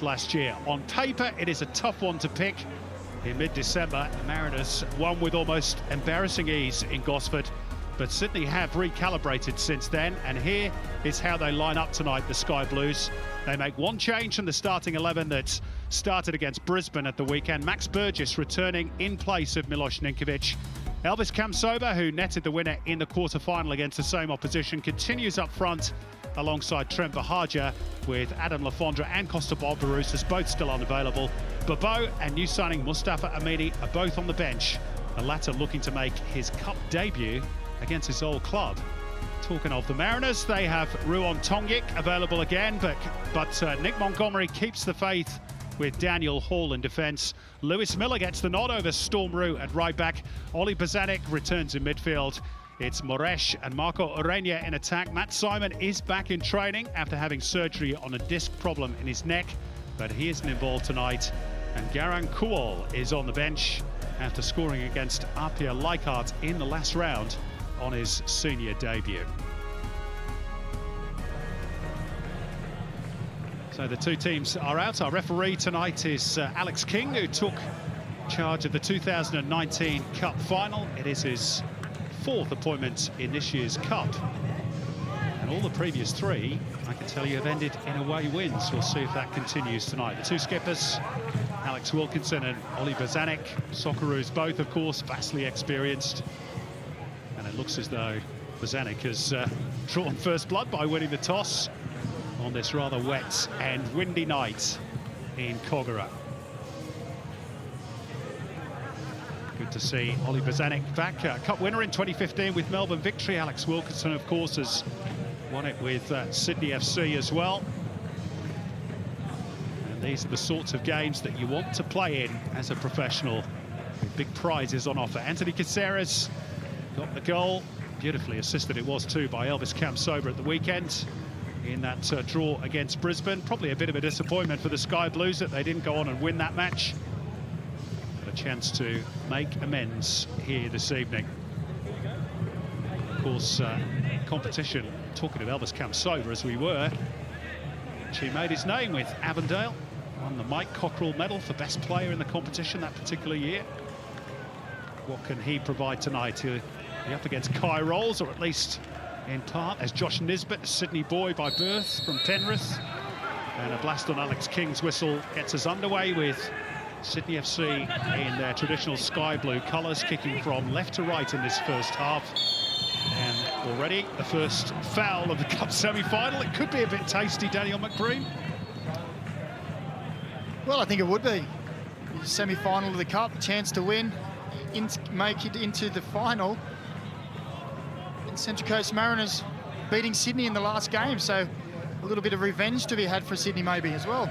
last year. On paper, it is a tough one to pick. In mid-December, the Mariners won with almost embarrassing ease in Gosford, but Sydney have recalibrated since then, and here is how they line up tonight, the Sky Blues. They make one change from the starting 11 that started against Brisbane at the weekend. Max Burgess returning in place of Milos Ninkovic. Elvis Kamsoba, who netted the winner in the quarter-final against the same opposition, continues up front alongside Trent Bahaja, with Adam Lafondra and Costa Barbarouses both still unavailable. Bobo and new signing Mustafa Amini are both on the bench, the latter looking to make his cup debut against his old club. Talking of the Mariners, they have Ruon Tongic available again, but Nick Montgomery keeps the faith with Daniel Hall in defence. Lewis Miller gets the nod over Storm Roux at right back. Oli Bozanic returns in midfield. It's Moresh and Marco Orenia in attack. Matt Simon is back in training after having surgery on a disc problem in his neck, but he isn't involved tonight. And Garang Kuol is on the bench after scoring against Apia Leichhardt in the last round on his senior debut. So the two teams are out. Our referee tonight is Alex King, who took charge of the 2019 Cup final. It is his fourth appointment in this year's Cup. And all the previous three, I can tell you, have ended in away wins. We'll see if that continues tonight. The two skippers, Alex Wilkinson and Oli Bozanic, Socceroos both, of course, vastly experienced. And it looks as though Bozanic has drawn first blood by winning the toss on this rather wet and windy night in Kogarah. Good to see Oli Bozanic back, Cup winner in 2015 with Melbourne Victory. Alex Wilkinson, of course, has won it with Sydney FC as well. And these are the sorts of games that you want to play in as a professional, with big prizes on offer. Anthony Caceres got the goal, beautifully assisted it was too by Elvis Kamsoba at the weekend in that draw against Brisbane. Probably a bit of a disappointment for the Sky Blues that they didn't go on and win that match. But a chance to make amends here this evening. Of course, competition, talking of Elvis Kamsoba as we were, he made his name with Avondale, won the Mike Cockrell medal for best player in the competition that particular year. What can he provide tonight? He'll be up against Kai Rolls, or at least in part, as Josh Nisbet, a Sydney boy by birth from Penrith. And a blast on Alex King's whistle gets us underway with Sydney FC in their traditional sky blue colours, kicking from left to right in this first half. And already the first foul of the Cup semi-final. It could be a bit tasty, Daniel McBreen. Well, I think it would be. Semi-final of the Cup, chance to win, make it into the final. Central Coast Mariners beating Sydney in the last game, so a little bit of revenge to be had for Sydney maybe as well.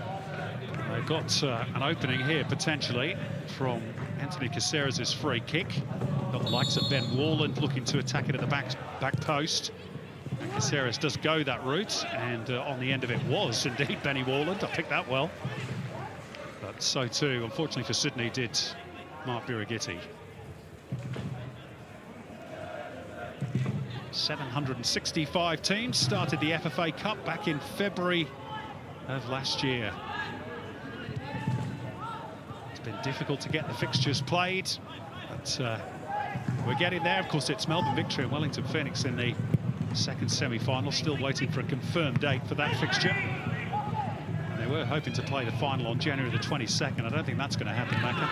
They've got an opening here potentially from Anthony Caceres' free kick. Got the likes of Ben Warland looking to attack it at the back post. And Caceres does go that route, and on the end of it was indeed Benny Warland. I picked that well. But so too, unfortunately for Sydney, did Mark Birighitti. 765 teams started the FFA Cup back in February of last year. It's been difficult to get the fixtures played, but we're getting there. Of course, it's Melbourne Victory and Wellington Phoenix in the second semi-final, still waiting for a confirmed date for that fixture. And they were hoping to play the final on January the 22nd. I don't think that's going to happen, Macca.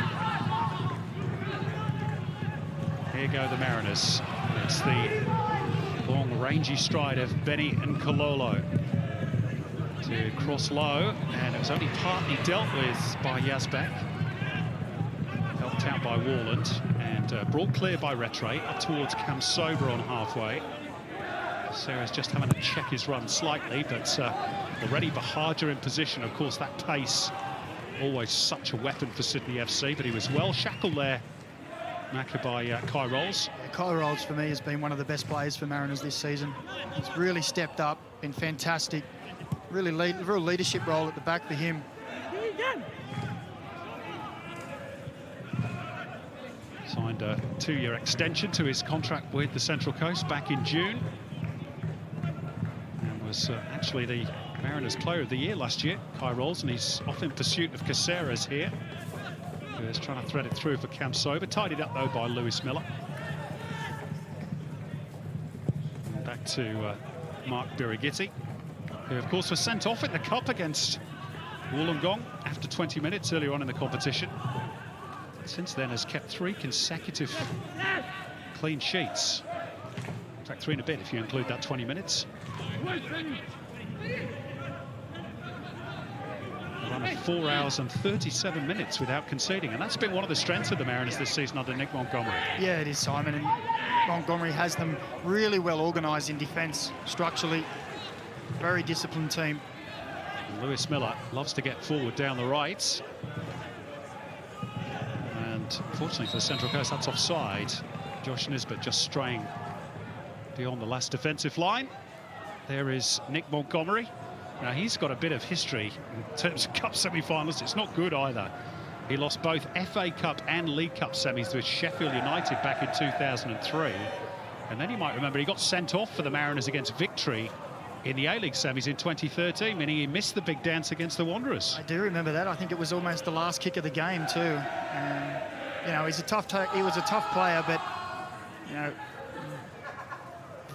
Here go the Mariners. It's the long, rangy stride of Benny and Kololo to cross low, and it was only partly dealt with by Yazbek. Helped out by Warland, and brought clear by Rattray, up towards Kamsoba on halfway. Sarah's just having to check his run slightly, but already Bahaja in position. Of course, that pace, always such a weapon for Sydney FC, but he was well shackled there, Macca, by Kai Rolls. Yeah, Kai Rolls, for me, has been one of the best players for Mariners this season. He's really stepped up, been fantastic. Really real leadership role at the back for him. Signed a 2-year extension to his contract with the Central Coast back in June. And was actually the Mariners Player of the Year last year, Kai Rolls, and he's off in pursuit of Caceres here. Who's trying to thread it through for Cam Sober. Tidied up, though, by Lewis Miller. And back to Mark Birighitti, who, of course, was sent off in the Cup against Wollongong after 20 minutes earlier on in the competition. Since then has kept 3 consecutive clean sheets. In fact, 3 and a bit if you include that 20 minutes. A run of 4 hours and 37 minutes without conceding, and that's been one of the strengths of the Mariners this season under Nick Montgomery. Yeah, it is, Simon, and Montgomery has them really well organised in defence, structurally. Very disciplined team. And Lewis Miller loves to get forward down the right. And fortunately for the Central Coast, that's offside. Josh Nisbet just straying beyond the last defensive line. There is Nick Montgomery. Now, he's got a bit of history in terms of Cup semi-finals. It's not good either. He lost both FA Cup and League Cup semis with Sheffield United back in 2003. And then you might remember he got sent off for the Mariners against Victory in the A-League semis in 2013, meaning he missed the big dance against the Wanderers. I do remember that. I think it was almost the last kick of the game too. You know, he was a tough player, but you know,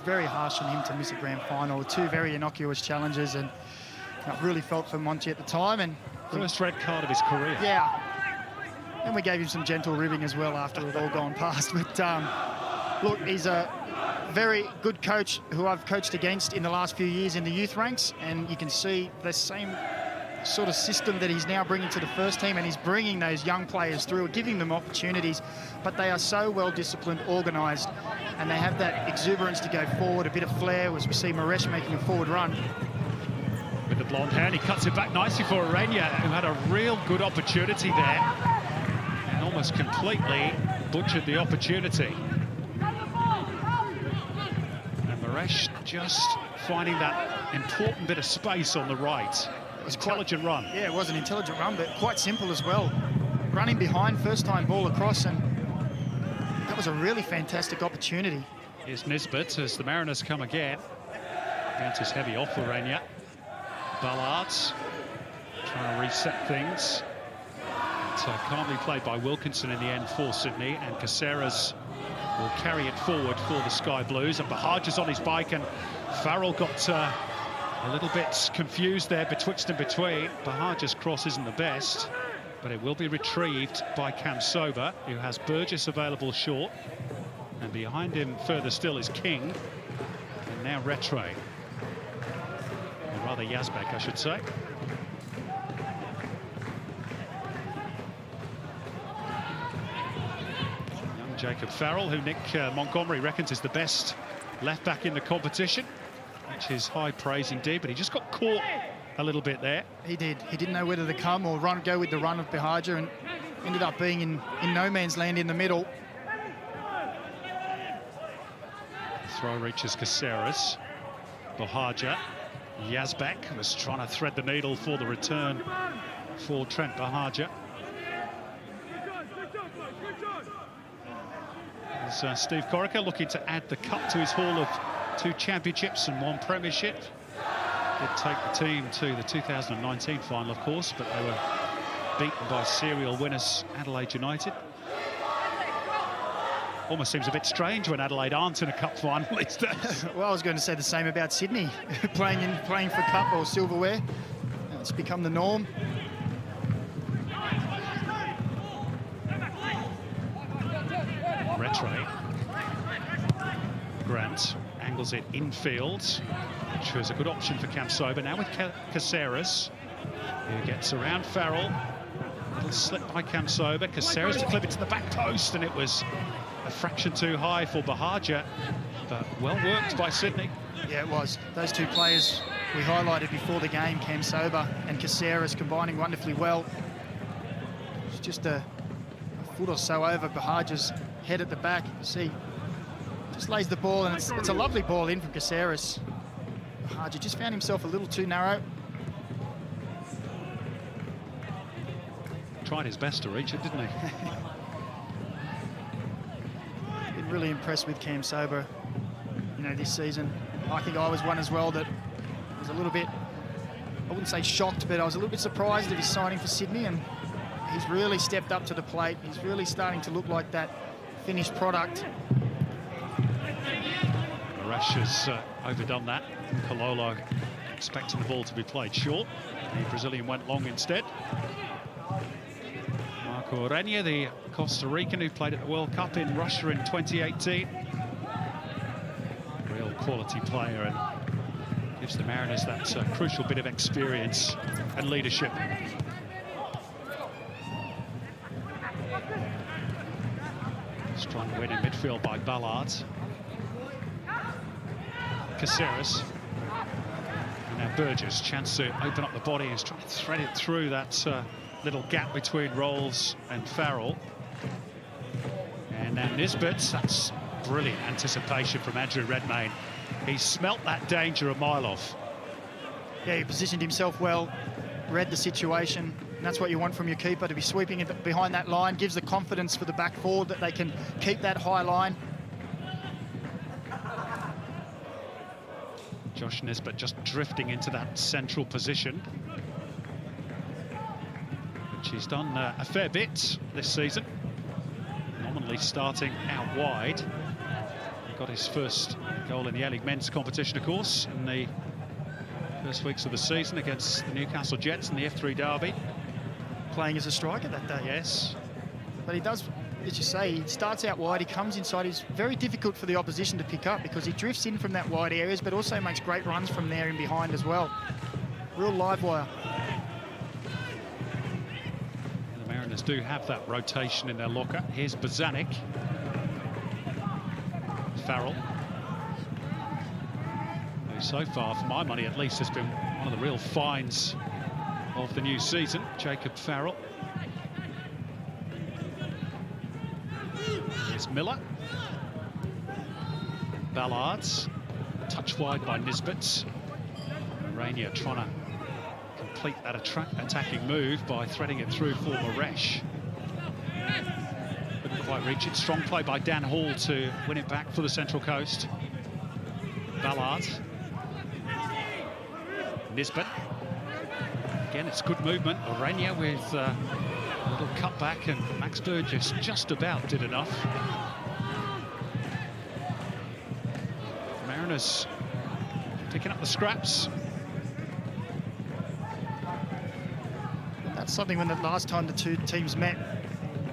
very harsh on him to miss a grand final. 2 very innocuous challenges, and I really felt for Monty at the time. And first red card of his career. Yeah, and we gave him some gentle ribbing as well after it all gone past. But look, he's a very good coach who I've coached against in the last few years in the youth ranks, and you can see the same sort of system that he's now bringing to the first team, and he's bringing those young players through, giving them opportunities, but they are so well disciplined, organised, and they have that exuberance to go forward, a bit of flair, as we see Maresh making a forward run. With the blonde hand, he cuts it back nicely for Arena, who had a real good opportunity there and almost completely butchered the opportunity. And Maresh just finding that important bit of space on the right. It was intelligent run. Yeah, it was an intelligent run, but quite simple as well. Running behind, first time ball across, and that was a really fantastic opportunity. Here's Nisbet as the Mariners come again. Against his heavy off Arena. Ballards trying to reset things. Calmly played by Wilkinson in the end for Sydney, and Caceres will carry it forward for the Sky Blues. And Bahaja's on his bike, and Farrell got a little bit confused there betwixt and between. Bahaja's cross isn't the best, but it will be retrieved by Cam Sober, who has Burgess available short. And behind him further still is King. And now Rattray. Or rather Yazbek, I should say. Young Jacob Farrell, who Nick Montgomery reckons is the best left-back in the competition, which is high praise indeed, but he just got caught a little bit there. He did. He didn't know whether to come or go with the run of Bahaja, and ended up being in no man's land in the middle. Throw reaches Caceres. Bahaja. Yazbek was trying to thread the needle for the return for Trent Bahaja. As Steve Corica looking to add the cup to his haul of 2 championships and 1 premiership. Did take the team to the 2019 final, of course, but they were beaten by serial winners Adelaide United. Almost seems a bit strange when Adelaide aren't in a cup final these days. Well, I was going to say the same about Sydney, playing for cup or silverware. It's become the norm. Rattray. Grant angles it infield, which was a good option for Cam Sober. Now with Caceres, who gets around Farrell. A little slip by Cam Sober. Caceres to clip it to the back post, and it was a fraction too high for Bahaja, but well worked by Sydney. Yeah, it was. Those 2 players we highlighted before the game, Cam Sober and Caceres, combining wonderfully well. It's just a foot or so over Bahaja's head at the back. See, just lays the ball, and it's a lovely ball in from Caceres. Bahaja just found himself a little too narrow. Tried his best to reach it, didn't he? Been really impressed with Cam Sober, you know, this season. I think I was one as well that was a little bit I wouldn't say shocked, but I was a little bit surprised at his signing for Sydney, and he's really stepped up to the plate. He's really starting to look like that finished product. Moresh has overdone that. Kololo expecting the ball to be played short. The Brazilian went long instead. Marco Urenia, the Costa Rican who played at the World Cup in Russia in 2018. Real quality player and gives the Mariners that crucial bit of experience and leadership. Strong win in midfield by Ballard. Caceres. And now Burgess, chance to open up the body. He's trying to thread it through that little gap between Rolls and Farrell. And now Nisbet, that's brilliant anticipation from Andrew Redmayne. He smelt that danger a mile off. Yeah, he positioned himself well, read the situation. And that's what you want from your keeper, to be sweeping it behind that line. Gives the confidence for the back forward that they can keep that high line. Josh Nisbet just drifting into that central position, which he's done a fair bit this season. Nominally starting out wide. He got his first goal in the A-League men's competition, of course, in the first weeks of the season against the Newcastle Jets in the F3 Derby. Playing as a striker that day. Yes. But he does, as you say, he starts out wide, he comes inside. He's very difficult for the opposition to pick up because he drifts in from that wide areas, but also makes great runs from there in behind as well. Real live wire. And the Mariners do have that rotation in their locker. Here's Bozanic. Farrell. Who so far, for my money at least, has been one of the real finds of the new season, Jacob Farrell. Here's Miller. Ballards. Touch wide by Nisbet. Urenia trying to complete that attacking move by threading it through for Moresh. Couldn't quite reach it. Strong play by Dan Hall to win it back for the Central Coast. Ballard. Nisbet. Again, it's good movement. Urenia with a little cutback, and Max Burgess just about did enough. Mariners picking up the scraps. That's something when the last time the two teams met,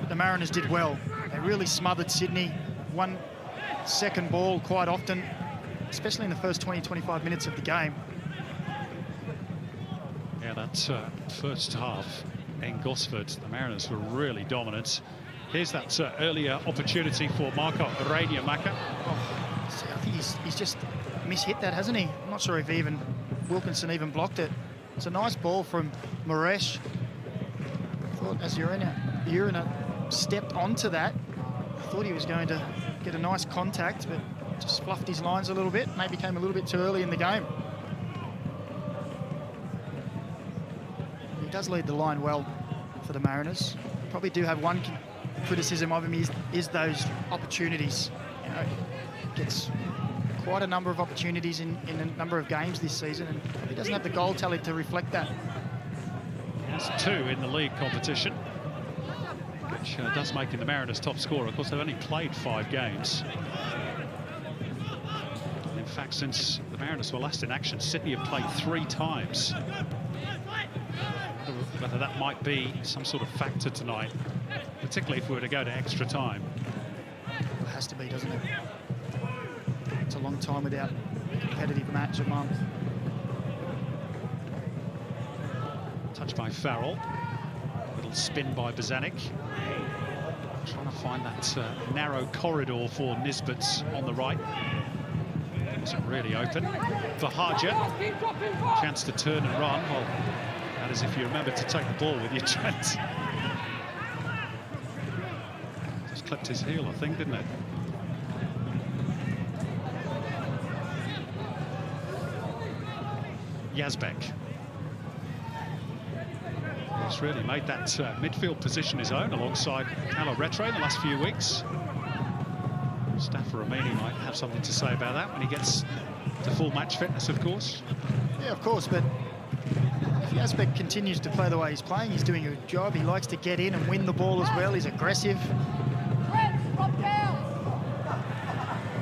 the Mariners did well. They really smothered Sydney. One second ball quite often, especially in the first 20-25 minutes of the game. Yeah, that first half in Gosford, the Mariners were really dominant. Here's that earlier opportunity for Marco Urenia Maka. Oh, I think he's just mishit that, hasn't he? I'm not sure if Wilkinson even blocked it. It's a nice ball from Moresh. I thought as Urena stepped onto that, I thought he was going to get a nice contact, but just fluffed his lines a little bit. Maybe came a little bit too early in the game. He does lead the line well for the Mariners. Probably do have one criticism of him is those opportunities. You know, gets quite a number of opportunities in a number of games this season, and he doesn't have the goal tally to reflect that. That's 2 in the league competition, which does make him the Mariners' top scorer. Of course, they've only played 5 games. In fact, since the Mariners were last in action, Sydney have played 3 times. Whether that might be some sort of factor tonight, particularly if we were to go to extra time. It has to be, doesn't it? It's a long time without a competitive match a month. Touch by Farrell. Little spin by Bozanic. Trying to find that narrow corridor for Nisbet's on the right. Isn't really open. For Harger. Chance to turn and run. Well, that is if you remember to take the ball with you, Trent. Just clipped his heel, I think, didn't it? Yazbek. He's really made that midfield position his own alongside Carlo Retre in the last few weeks. Stafford Romini might have something to say about that when he gets to full match fitness, of course. Yeah, of course, but Yazbek continues to play the way he's playing, he's doing a good job. He likes to get in and win the ball as well. He's aggressive.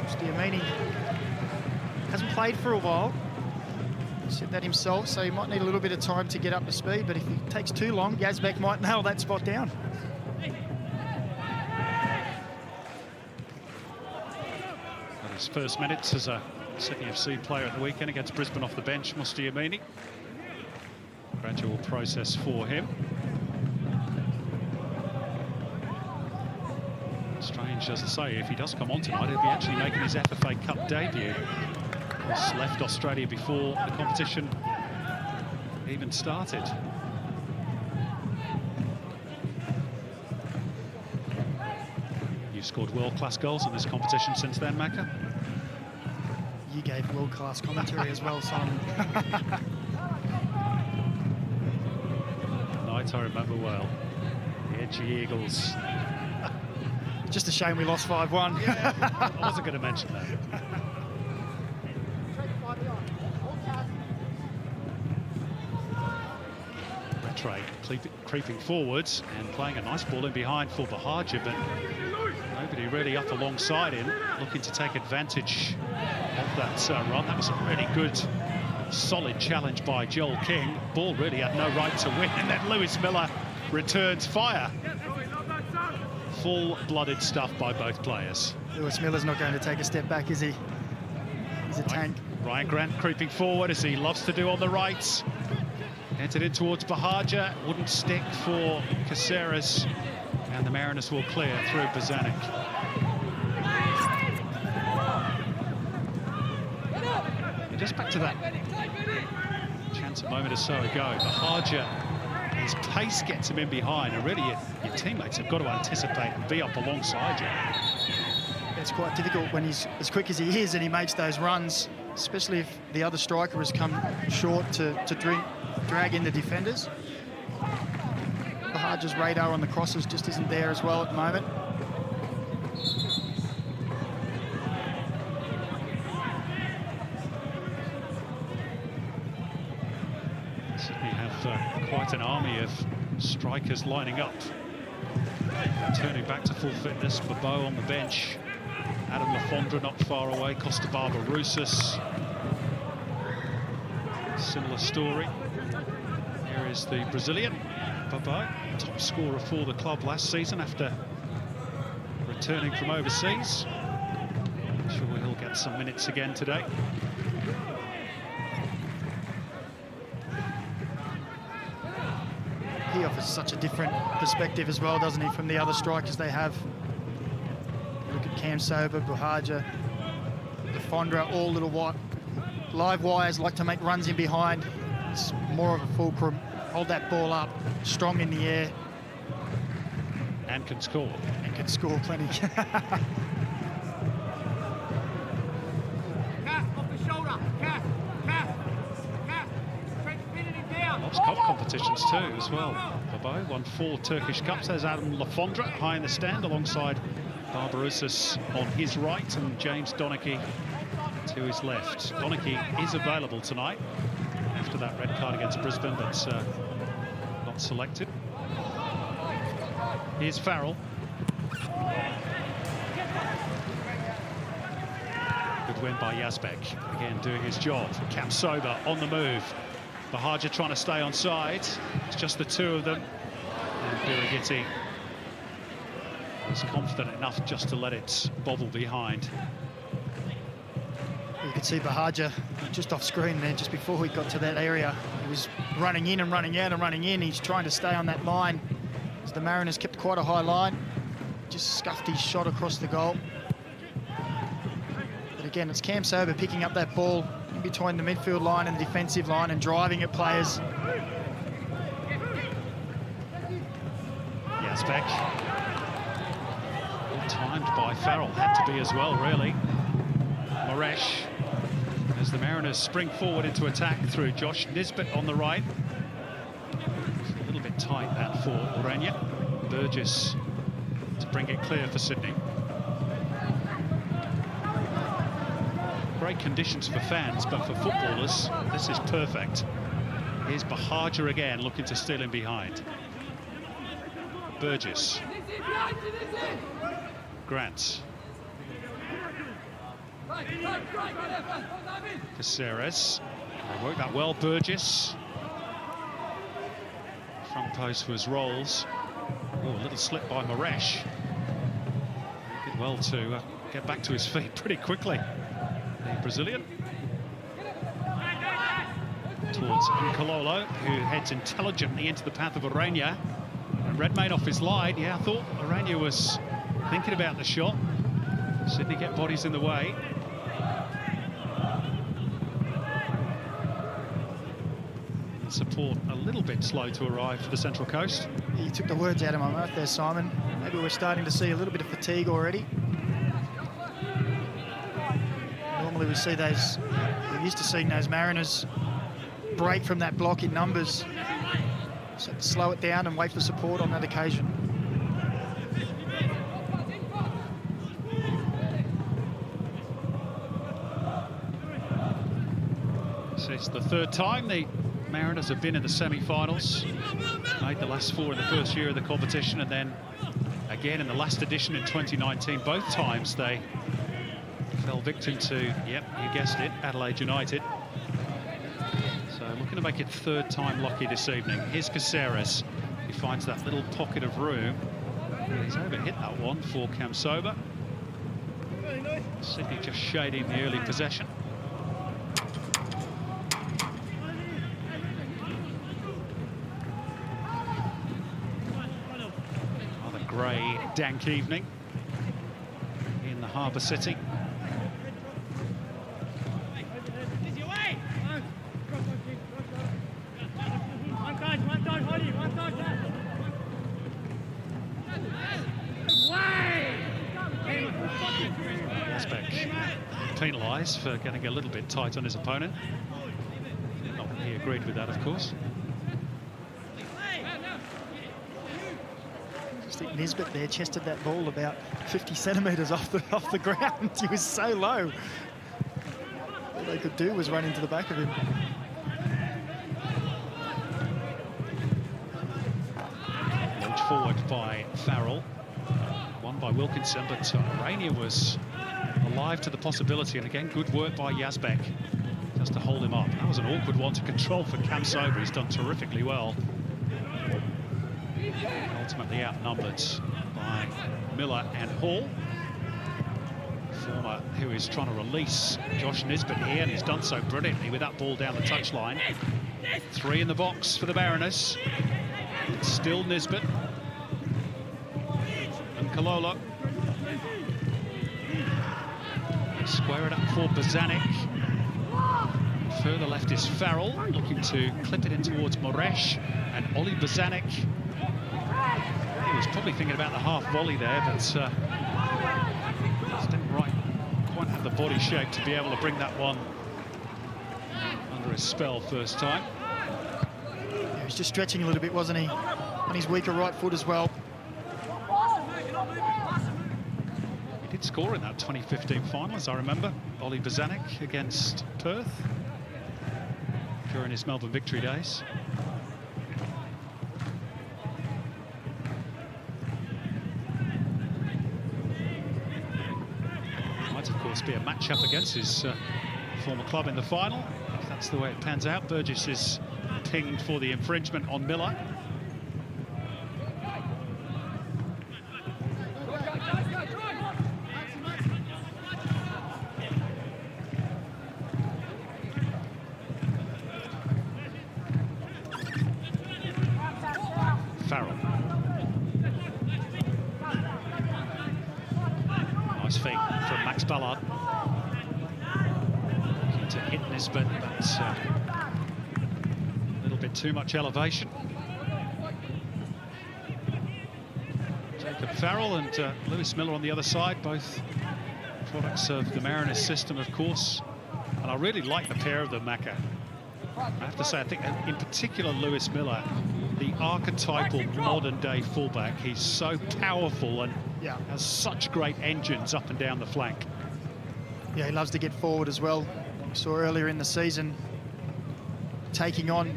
Stiamini hasn't played for a while. He said that himself, so he might need a little bit of time to get up to speed, but if he takes too long, Yazbek might nail that spot down. His first minutes as a Sydney FC player at the weekend against Brisbane off the bench, Mustiamini. Gradual process for him. Strange, as I say, if he does come on tonight, he'll be actually making his FFA Cup debut. He's left Australia before the competition even started. You've scored world-class goals in this competition since then, Macca. You gave world-class commentary as well, Simon. Night I remember well. The Edgy Eagles. Just a shame we lost 5-1. Yeah, I wasn't going to mention that. Rattray creeping forwards and playing a nice ball in behind for Bahaja, but nobody really up alongside him, looking to take advantage of that run. That was a really good, solid challenge by Joel King. Ball really had no right to win, and then Lewis Miller returns fire. Full-blooded stuff by both players. Lewis Miller's not going to take a step back, is he? He's a tank. Ryan Grant creeping forward, as he loves to do on the right. Entered in towards Bahaja, wouldn't stick for Caceres, and the Mariners will clear through Bozanic. Just back to that chance a moment or so ago, Bahaja, his pace gets him in behind, and really your teammates have got to anticipate and be up alongside you. It's quite difficult when he's as quick as he is and he makes those runs, especially if the other striker has come short to drag in the defenders. Bahaja's radar on the crosses just isn't there as well at the moment. Sydney have quite an army of strikers lining up. Turning back to full fitness, Bobo on the bench. Adam Lafondra not far away, Costa Barbarouses. Similar story. Here is the Brazilian, Bobo, top scorer for the club last season after returning from overseas. I'm sure he'll get some minutes again today. He offers such a different perspective as well, doesn't he, from the other strikers they have. Look at Cam Sober, Bahaja, Lafondra, all little live wires, like to make runs in behind. It's more of a fulcrum. Hold that ball up, strong in the air. And can score. And can score plenty. Lots of cup competitions too as well. Bobo won 4 Turkish Cups. There's Adam Lafondra high in the stand alongside Barbarouses on his right and James Donachie to his left. Donachie is available tonight after that red card against Brisbane, but not selected. Here's Farrell. Good win by Yazbek. Again, doing his job. Cam Sober on the move. Bahaja trying to stay on side. It's just the two of them. And Birighitti is confident enough just to let it bobble behind. You could see Bahaja just off screen there, just before he got to that area. He was running in and running out and running in. He's trying to stay on that line. As the Mariners kept quite a high line. Just scuffed his shot across the goal. But again, it's Cam Sober picking up that ball in between the midfield line and the defensive line and driving at players. Yazbek. Well timed by Farrell, had to be as well, really. Moresh, as the Mariners spring forward into attack through Josh Nisbet on the right. It's a little bit tight that for Orania. Burgess to bring it clear for Sydney. Great conditions for fans, but for footballers, this is perfect. Here's Bahadur again, looking to steal him behind. Burgess. Grant. Caceres. They worked that well, Burgess. Front post for his rolls. Oh, a little slip by Moresh. He did well to get back to his feet pretty quickly, the Brazilian. Towards Nkololo, who heads intelligently into the path of Orania. And Redmayne off his line. Yeah, I thought Orania was thinking about the shot. Sydney get bodies in the way. Support a little bit slow to arrive for the Central Coast. You took the words out of my mouth there, Simon. Maybe we're starting to see a little bit of fatigue already. Normally we see those, we're used to seeing those Mariners break from that block in numbers. So slow it down and wait for support on that occasion. So it's the third time the Mariners have been in the semi-finals. Made the last four in the first year of the competition, and then again in the last edition in 2019. Both times they fell victim to, yep, you guessed it, Adelaide United. So looking to make it third time lucky this evening. Here's Caceres. He finds that little pocket of room. He's overhit that one for Kamsoba. Sydney just shading the early possession. Grey, dank evening in the harbour city. Yazbek penalised for getting a little bit tight on his opponent. Not that he agreed with that, of course. Nisbet there chested that ball about 50 centimetres off the ground. He was so low. All they could do was run into the back of him. Launched forward by Farrell. Won by Wilkinson, but Orania was alive to the possibility. And again, good work by Yazbek just to hold him up. That was an awkward one to control for Kamsoba. He's done terrifically well. Ultimately outnumbered by Miller and Hall. Former who is trying to release Josh Nisbet here, and he's done so brilliantly with that ball down the touchline. Three in the box for the Mariners. It's still Nisbet. And Kalola. Square it up for Bozanic. Further left is Farrell, looking to clip it in towards Moresh. And Ollie Bozanic. He was probably thinking about the half volley there, but just didn't quite have the body shape to be able to bring that one under his spell first time. Yeah, he was just stretching a little bit, wasn't he? On his weaker right foot as well. He did score in that 2015 final, as I remember. Ollie Bozanic against Perth during his Melbourne victory days. Be a match-up against his former club in the final. If that's the way it pans out. Burgess is pinged for the infringement on Miller. Farrell. Nice feint from Max Ballard. Looking to hit Nisbet, but a little bit too much elevation. Jacob Farrell and Lewis Miller on the other side, both products of the Mariners system, of course. And I really like the pair of them, Macca. I have to say, I think in particular Lewis Miller, the archetypal modern-day fullback. He's so powerful and has such great engines up and down the flank. Yeah, he loves to get forward as well. We saw earlier in the season taking on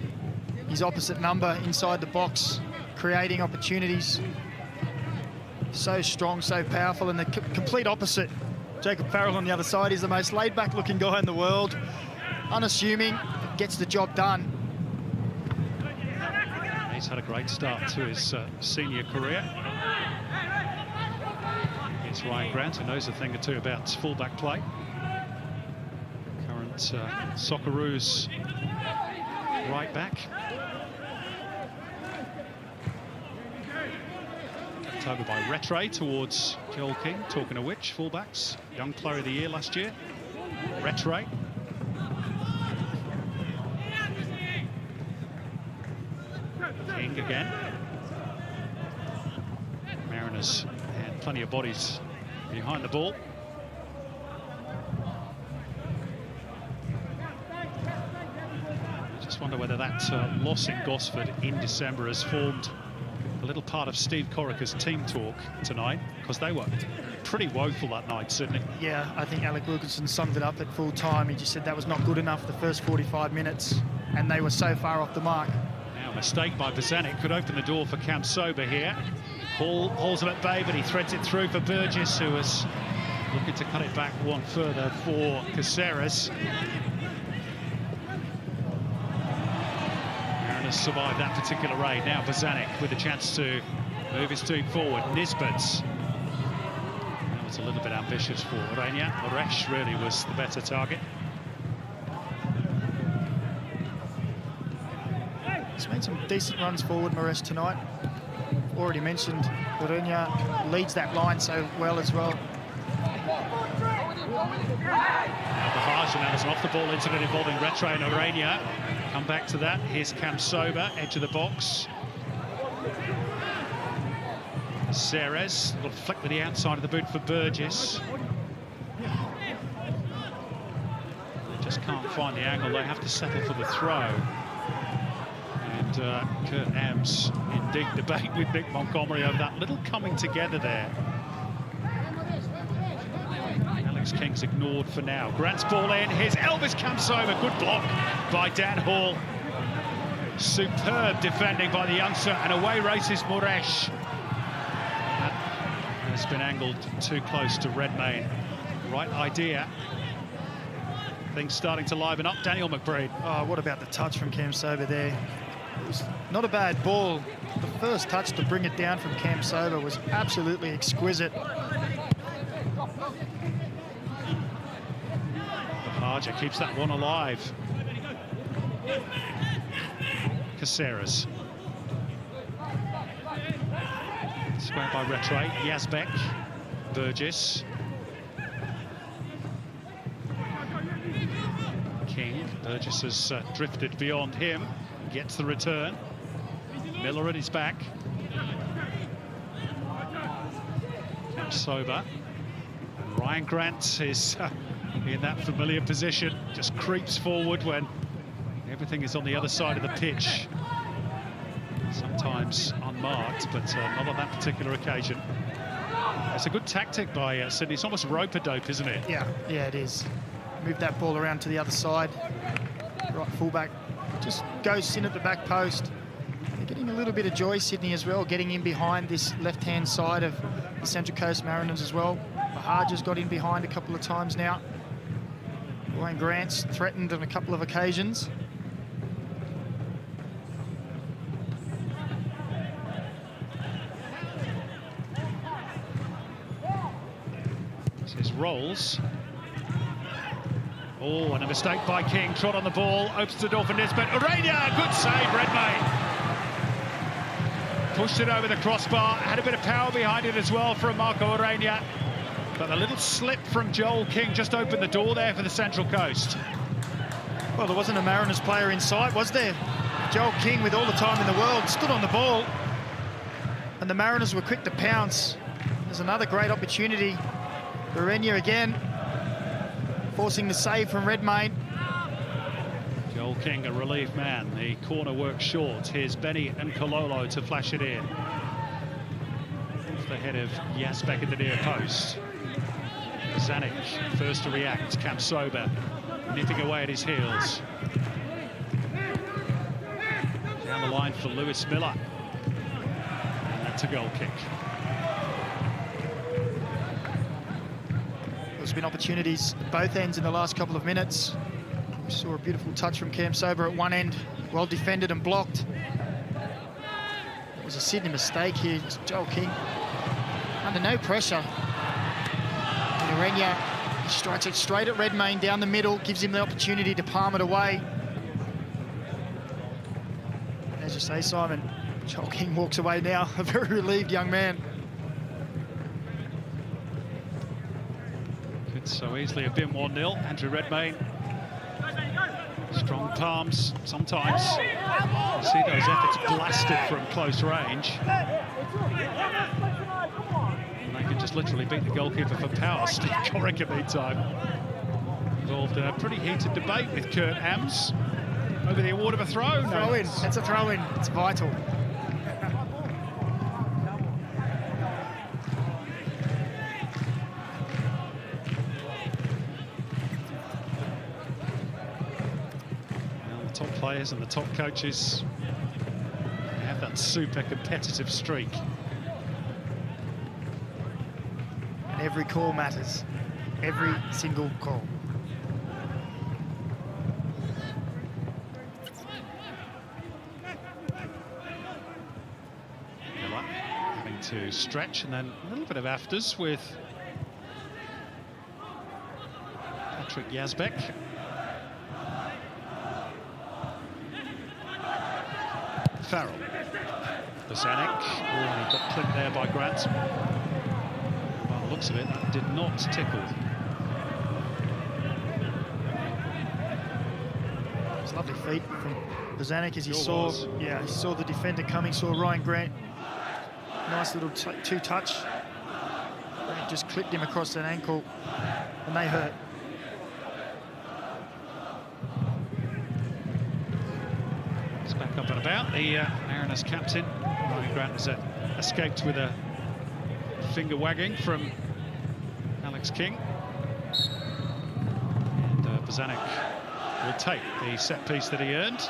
his opposite number inside the box, creating opportunities. So strong, so powerful, and the complete opposite. Jacob Farrell on the other side is the most laid-back looking guy in the world. Unassuming, gets the job done. He's had a great start to his senior career. Here's Ryan Grant, who knows a thing or two about fullback play. Current Socceroos right back. Kept over by Rattray towards Joel King. Talking of which, fullbacks, young player of the year last year. Rattray. King again. Mariners had plenty of bodies behind the ball. I just wonder whether that loss in Gosford in December has formed a little part of Steve Corica's team talk tonight, because they were pretty woeful that night, Sydney. Yeah, I think Alec Wilkinson summed it up at full time. He just said that was not good enough the first 45 minutes, and they were so far off the mark. Now a mistake by Bozanic could open the door for Cam Sober here. Hall holds him at bay, but he threads it through for Burgess, who was looking to cut it back one further for Caceres. Mariners survived that particular raid. Now Bozanic with a chance to move his team forward. Nisbets. That was a little bit ambitious for Orenia. Moresh really was the better target. He's made some decent runs forward, Moresh, tonight. Already mentioned, Orenia leads that line so well as well. Bahaj, and that was an off-the-ball incident involving Rattray and Orenia. Come back to that. Here's Cam Sober, edge of the box. Ceres, a little flick to the outside of the boot for Burgess. They just can't find the angle. They have to settle for the throw. And Kurt Ams in deep debate with Nick Montgomery over that little coming together there. Alex King's ignored for now. Grant's ball in. Here's Elvis Kamsover. Good block by Dan Hall. Superb defending by the youngster, and away races Moresh. That has been angled too close to Redmayne. Right idea. Things starting to liven up. Daniel McBride. Oh, what about the touch from Cam Sober there? It was not a bad ball. The first touch to bring it down from Cam Sober was absolutely exquisite. Harger keeps that one alive. Caceres. Square by Rattray. Yazbek. Burgess. King. Burgess has drifted beyond him. Gets the return. Miller at his back. Cam Sober. And Ryan Grant is in that familiar position. Just creeps forward when everything is on the other side of the pitch. Sometimes unmarked, but not on that particular occasion. It's a good tactic by Sydney. It's almost rope-a-dope, isn't it? Yeah, it is. Move that ball around to the other side. Right fullback just goes in at the back post. They're getting a little bit of joy, Sydney, as well, getting in behind this left-hand side of the Central Coast Mariners as well. Bahaj got in behind a couple of times now. Wayne Grant's threatened on a couple of occasions. This is Rolls. Oh, and a mistake by King. Trot on the ball, opens the door for Nisbet. Orania, good save, Redmayne. Pushed it over the crossbar, had a bit of power behind it as well from Marco Orania. But a little slip from Joel King just opened the door there for the Central Coast. Well, there wasn't a Mariners player in sight, was there? Joel King, with all the time in the world, stood on the ball. And the Mariners were quick to pounce. There's another great opportunity. Orania again, forcing the save from Redmayne. Joel King, a relief man. The corner works short. Here's Benny and Kololo to flash it in. Off the head of Yazbek in the near post. Zanuck first to react. Cam Sober nipping away at his heels. the line for Lewis Miller. And that's a goal kick. There's been opportunities at both ends in the last couple of minutes. We saw a beautiful touch from Cam Sober at one end, well defended and blocked. It was a Sydney mistake here. Joel King under no pressure. And Orenia strikes it straight at Redmayne down the middle, gives him the opportunity to palm it away. As you say, Simon, Joel King walks away now, a very relieved young man. Could so easily have been 1-0. Andrew Redmayne. Strong palms sometimes. You see those efforts blasted from close range. And they can just literally beat the goalkeeper for power. Steve Corica, meantime, involved in a pretty heated debate with Kurt Hams over the award of a throw. Throw in. That's a throw in. It's vital. Top players and the top coaches have that super competitive streak. And every call matters. Every single call. Miller having to stretch and then a little bit of afters with Patrick Yazbek. Farrell. Bozanic. Oh, he got clipped there by Grant. By the looks of it, that did not tickle. It's lovely feet from Bozanic as he saw. Yeah, he saw the defender coming, saw Ryan Grant. Nice little two-touch. Grant just clipped him across that ankle, and they hurt. Back up and about. The Mariners captain, Ryan Grant, has escaped with a finger wagging from Alex King. And Bozanic will take the set piece that he earned.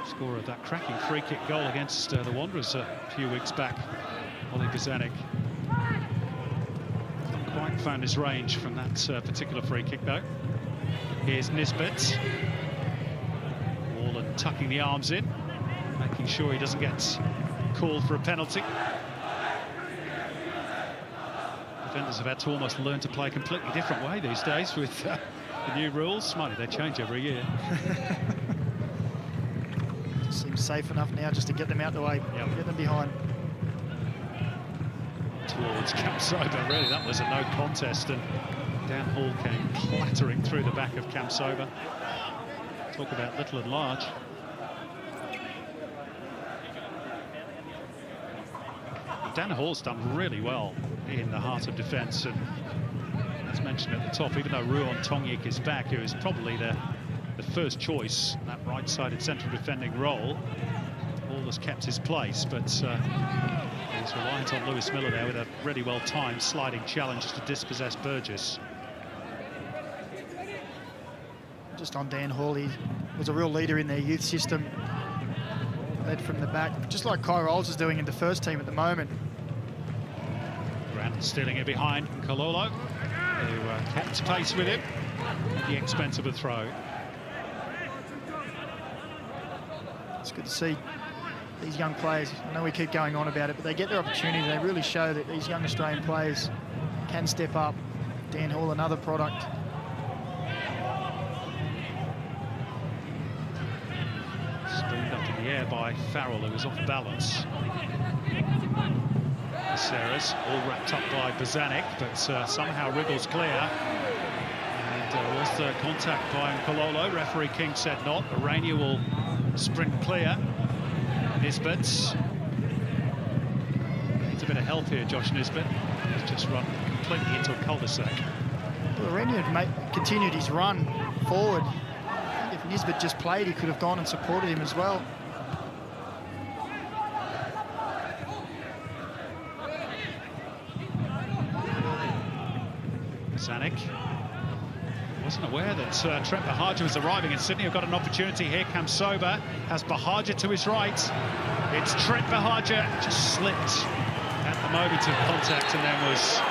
Scorer of that cracking free kick goal against the Wanderers a few weeks back. Ollie Bozanic not quite found his range from that particular free kick though. Here's Nisbet. Tucking the arms in, making sure he doesn't get called for a penalty. Defenders have had to almost learn to play a completely different way these days with the new rules. Mighty, they change every year. Seems safe enough now just to get them out the way, get them behind. Towards Cam Sober, really, that was a no contest, and Dan Hall came clattering through the back of Cam Sober. Talk about little and large. Dan Hall's done really well in the heart of defence, and as mentioned at the top, even though Ruon Tongyik is back, who is probably the first choice in that right-sided central defending role, Hall has kept his place, but he's reliant on Lewis Miller there with a really well-timed sliding challenge to dispossess Burgess. Just on Dan Hall, he was a real leader in their youth system. Led from the back, just like Kai Rolls is doing in the first team at the moment. Grant stealing it behind Kololo, who kept pace with him at the expense of a throw. It's good to see these young players. I know we keep going on about it, but they get their opportunity. They really show that these young Australian players can step up. Dan Hall, another product. Spooned up in the air by Farrell, who was off balance. Serres all wrapped up by Bozanic, but somehow wriggles clear. And was the contact by Kololo? Referee King said not. Orania will sprint clear. Nisbet needs a bit of help here, Josh Nisbet. He's just run completely into a cul-de-sac. Well, Orania had continued his run forward. If Nisbet just played, he could have gone and supported him as well. Bozanic Wasn't aware that Trent Bahaja was arriving in Sydney. Have got an opportunity here. Kamsoba has Bahaja to his right. It's Trent Bahaja, just slipped at the moment of contact and then was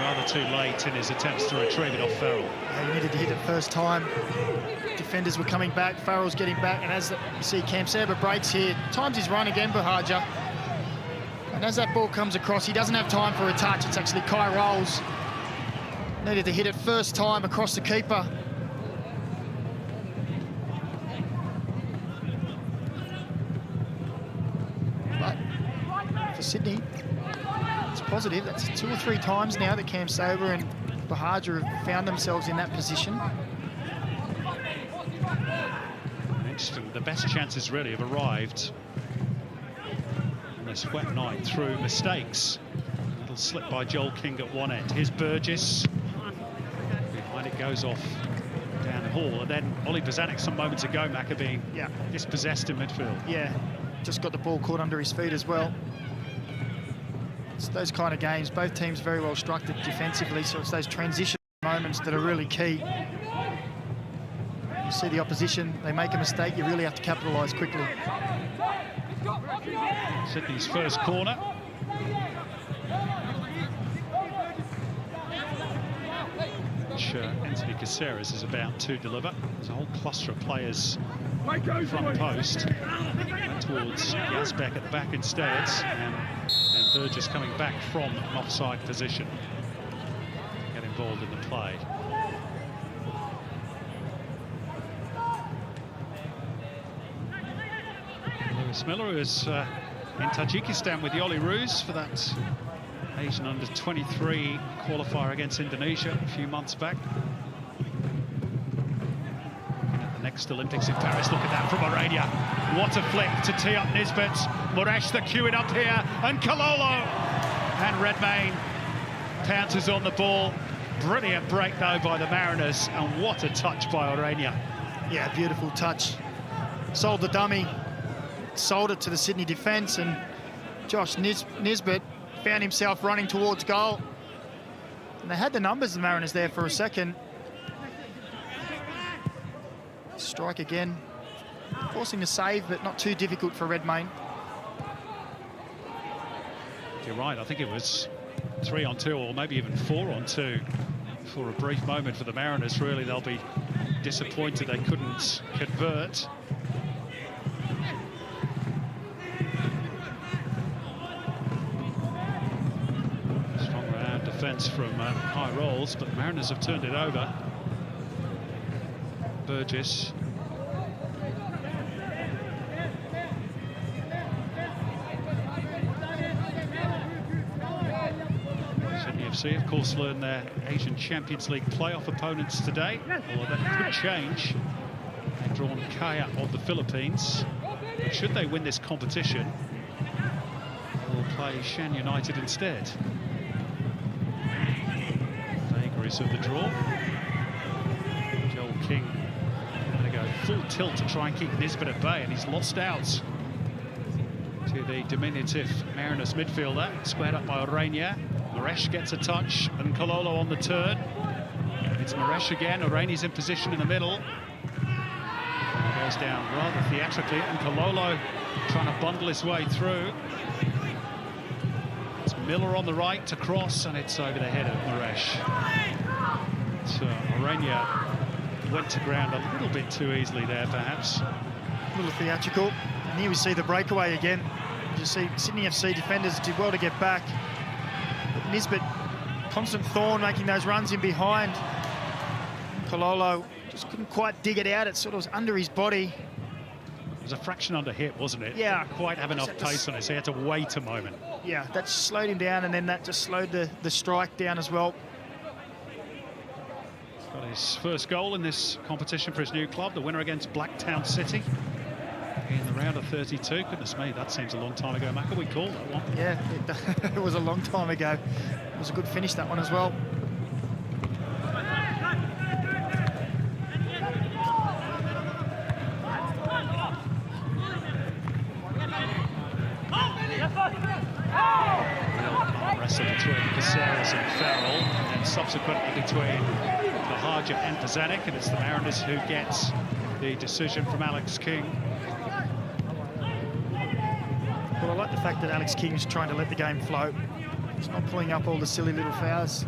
rather too late in his attempts to retrieve it off Farrell. Yeah, he needed to hit it first time. Defenders were coming back, Farrell's getting back, and as you see Kamsoba breaks here, times his run again, Bahaja. And as that ball comes across, he doesn't have time for a touch. It's actually Kai Rolls. Needed to hit it first time across the keeper. But for Sydney, it's positive. That's 2 or 3 times now that Kamsoba and Bahaja have found themselves in that position. Interesting. The best chances really have arrived on this wet night through mistakes. A little slip by Joel King at one end. Here's Burgess. Behind it goes off down the hall. And then Ollie Bozanic some moments ago, Maccabee, dispossessed in midfield. Yeah, just got the ball caught under his feet as well. It's those kind of games. Both teams very well structured defensively, so it's those transition moments that are really key. You see the opposition, they make a mistake, you really have to capitalise quickly. Sydney's first corner. Which Anthony Caceres is about to deliver. There's a whole cluster of players front post. Went towards Yazbek at the back instead, and Burgess coming back from an offside position. Get involved in the play. Lewis Miller, who is in Tajikistan with the Oli Roos for that Asian under-23 qualifier against Indonesia a few months back. Looking at the next Olympics in Paris, look at that from Orania. What a flick to tee up Nisbet. Moresh the queuing up here, and Kalolo. And Redmayne pounces on the ball. Brilliant break though by the Mariners, and what a touch by Orania. Yeah, beautiful touch. Sold the dummy, sold it to the Sydney defence, and Josh Nisbet found himself running towards goal. And they had the numbers, the Mariners, there for a second. Strike again, forcing a save, but not too difficult for Redmayne. You're right, I think it was 3-on-2 or maybe even 4-on-2 for a brief moment for the Mariners. Really, they'll be disappointed they couldn't convert. Strong round defence from high rolls, but the Mariners have turned it over. Burgess. FC, of course, learn their Asian Champions League playoff opponents today, although that could change. They've drawn Kaya of the Philippines. But should they win this competition, they will play Shan United instead. Vagaries of the draw. Joel King going to go full tilt to try and keep Nisbet at bay, and he's lost out to the diminutive Mariners midfielder, squared up by Orania. Moresh gets a touch, and Kalolo on the turn. It's Moresh again. Orani's in position in the middle. And goes down rather theatrically, and Kalolo trying to bundle his way through. It's Miller on the right to cross, and it's over the head of Moresh. So Orania went to ground a little bit too easily there, perhaps. A little theatrical. And here we see the breakaway again. You see Sydney FC defenders did well to get back. But Nisbet, constant thorn, making those runs in behind. Kalolo just couldn't quite dig it out. It sort of was under his body. It was a fraction under hit, wasn't it? Yeah. Didn't quite have enough pace on it, so he had to wait a moment. Yeah, that slowed him down, and then that just slowed the strike down as well. He's got his first goal in this competition for his new club, the winner against Blacktown City in the round of 32. Goodness me, that seems a long time ago. Mac, we called that one. Yeah, it was a long time ago. It was a good finish, that one as well. Wrestle between Caceres and Farrell, and then subsequently between Bahaja and Pazanik, and it's the Mariners who gets the decision from Alex King. Well, I like the fact that Alex King's trying to let the game flow. He's not pulling up all the silly little fouls.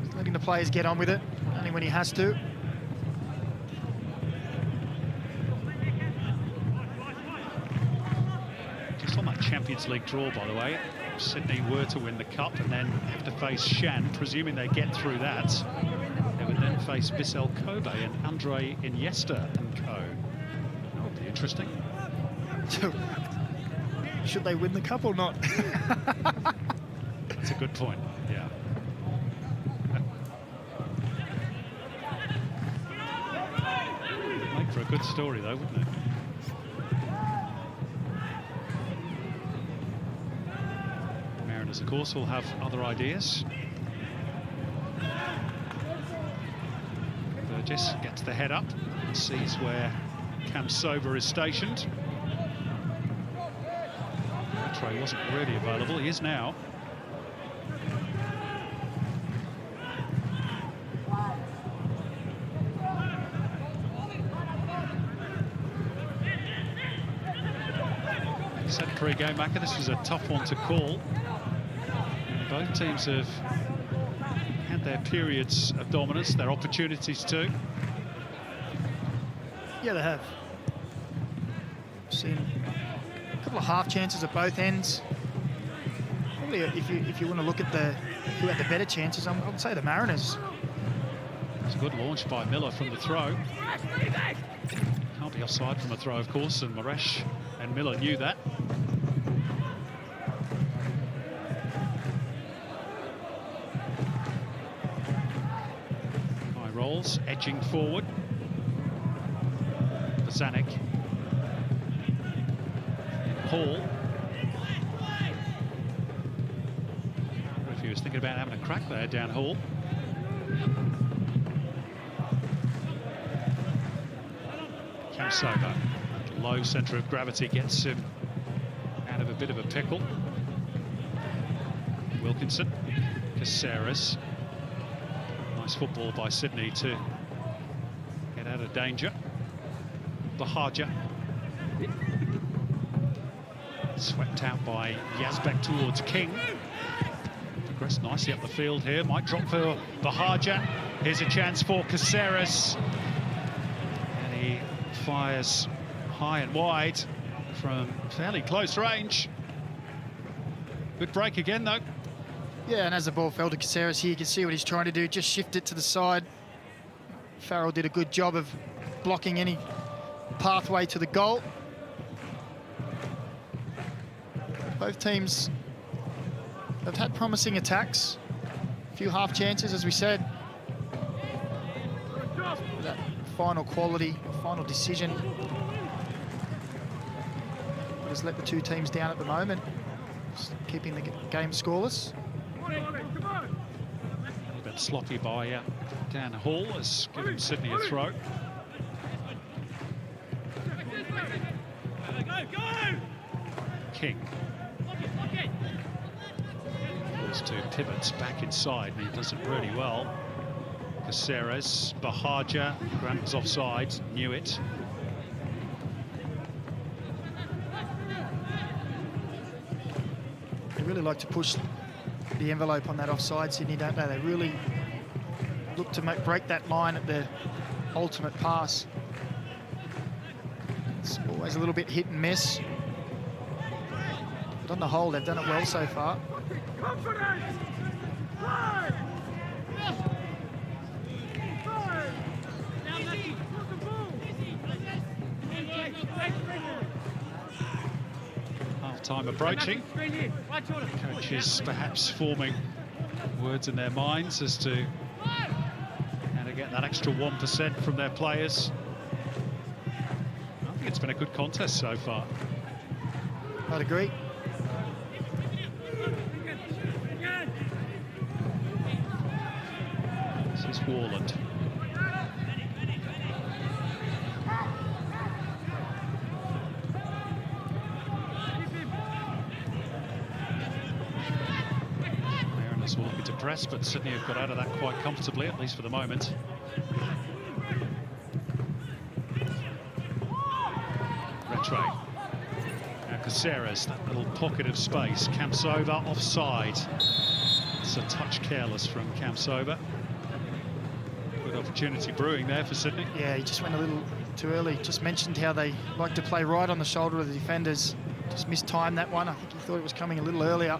He's letting the players get on with it, only when he has to. Just on that Champions League draw, by the way, if Sydney were to win the Cup and then have to face Shan, presuming they get through that, they would then face Vissel Kobe and Andre Iniesta and co. That would be interesting. Should they win the Cup or not? That's a good point, yeah. Make for a good story, though, wouldn't it? Mariners, of course, will have other ideas. Burgess gets the head up and sees where Cam Sober is stationed. Trey wasn't really available, he is now. I said pre-game, Macca, this was a tough one to call. Both teams have had their periods of dominance, their opportunities too. Yeah, they have. Seen a couple of half chances at both ends. Probably, if you want to look at who had the better chances, I would say the Mariners. It's a good launch by Miller from the throw. Can't be offside from a throw, of course, and Maresh and Miller knew that. High rolls, edging forward. Pazanik. Hall. Referee was thinking about having a crack there down Hall. Cam Sober, low centre of gravity, gets him out of a bit of a pickle. Wilkinson, Caceres. Nice football by Sydney to get out of danger. Bahaja. Swept out by Yazbek towards King. Progressed nicely up the field here. Might drop for Bahaja. Here's a chance for Caceres. And he fires high and wide from fairly close range. Good break again, though. Yeah, and as the ball fell to Caceres here, you can see what he's trying to do. Just shift it to the side. Farrell did a good job of blocking any pathway to the goal. Both teams have had promising attacks. A few half chances, as we said. That final quality, final decision has let the two teams down at the moment, just keeping the game scoreless. A bit sloppy by Dan Hall has given Sydney a throw. King. Those two pivots back inside, and he does it really well. Caceres, Bahaja, Grant was offside, knew it. They really like to push the envelope on that offside, Sydney, don't they? They really look to break that line at the ultimate pass. It's always a little bit hit and miss. But on the whole, they've done it well so far. Half-time approaching. Coaches perhaps forming words in their minds as to how to get that extra 1% from their players. I think it's been a good contest so far. I'd agree. This is Warland. Mariners will look to press, but Sydney have got out of that quite comfortably, at least for the moment. Retray. Now Caceres, that little pocket of space. Campsova offside. It's a touch careless from Campsova. Good opportunity brewing there for Sydney. Yeah, he just went a little too early. Just mentioned how they like to play right on the shoulder of the defenders. Just mistimed that one. I think he thought it was coming a little earlier.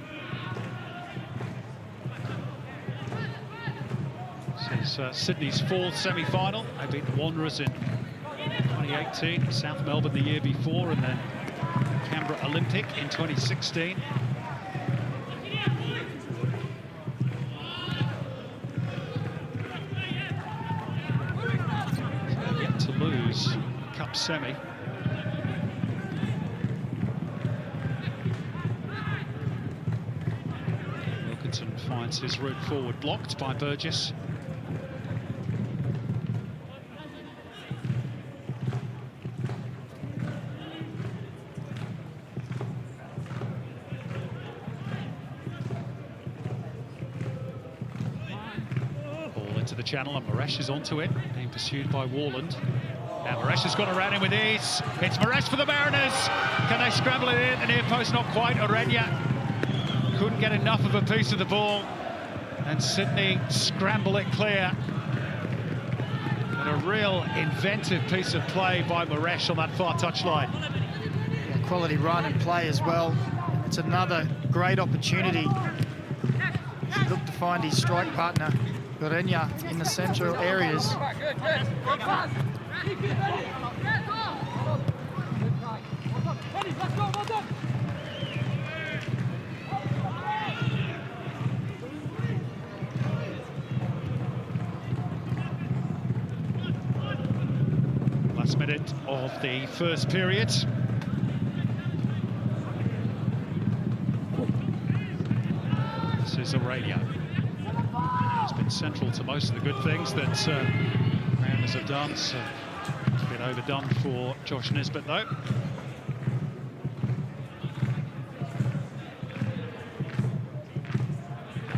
This is Sydney's fourth semi-final. They beat the Wanderers in 2018, South Melbourne the year before, and then Canberra Olympic in 2016. So yet to lose Cup semi. Wilkinson finds his route forward blocked by Burgess. Into the channel, and Moresh is onto it, being pursued by Warland. Now Moresh has gone around him with ease. It's Moresh for the Mariners. Can they scramble it in? The near post, not quite. Orenya couldn't get enough of a piece of the ball, and Sydney scramble it clear. And a real inventive piece of play by Moresh on that far touchline. Yeah, quality run and play as well. It's another great opportunity. He looked to find his strike partner Orenya in the central areas. Last minute of the first period. This is Orenya. He's been central to most of the good things that Mariners have done. So it's a bit overdone for Josh Nisbet, though.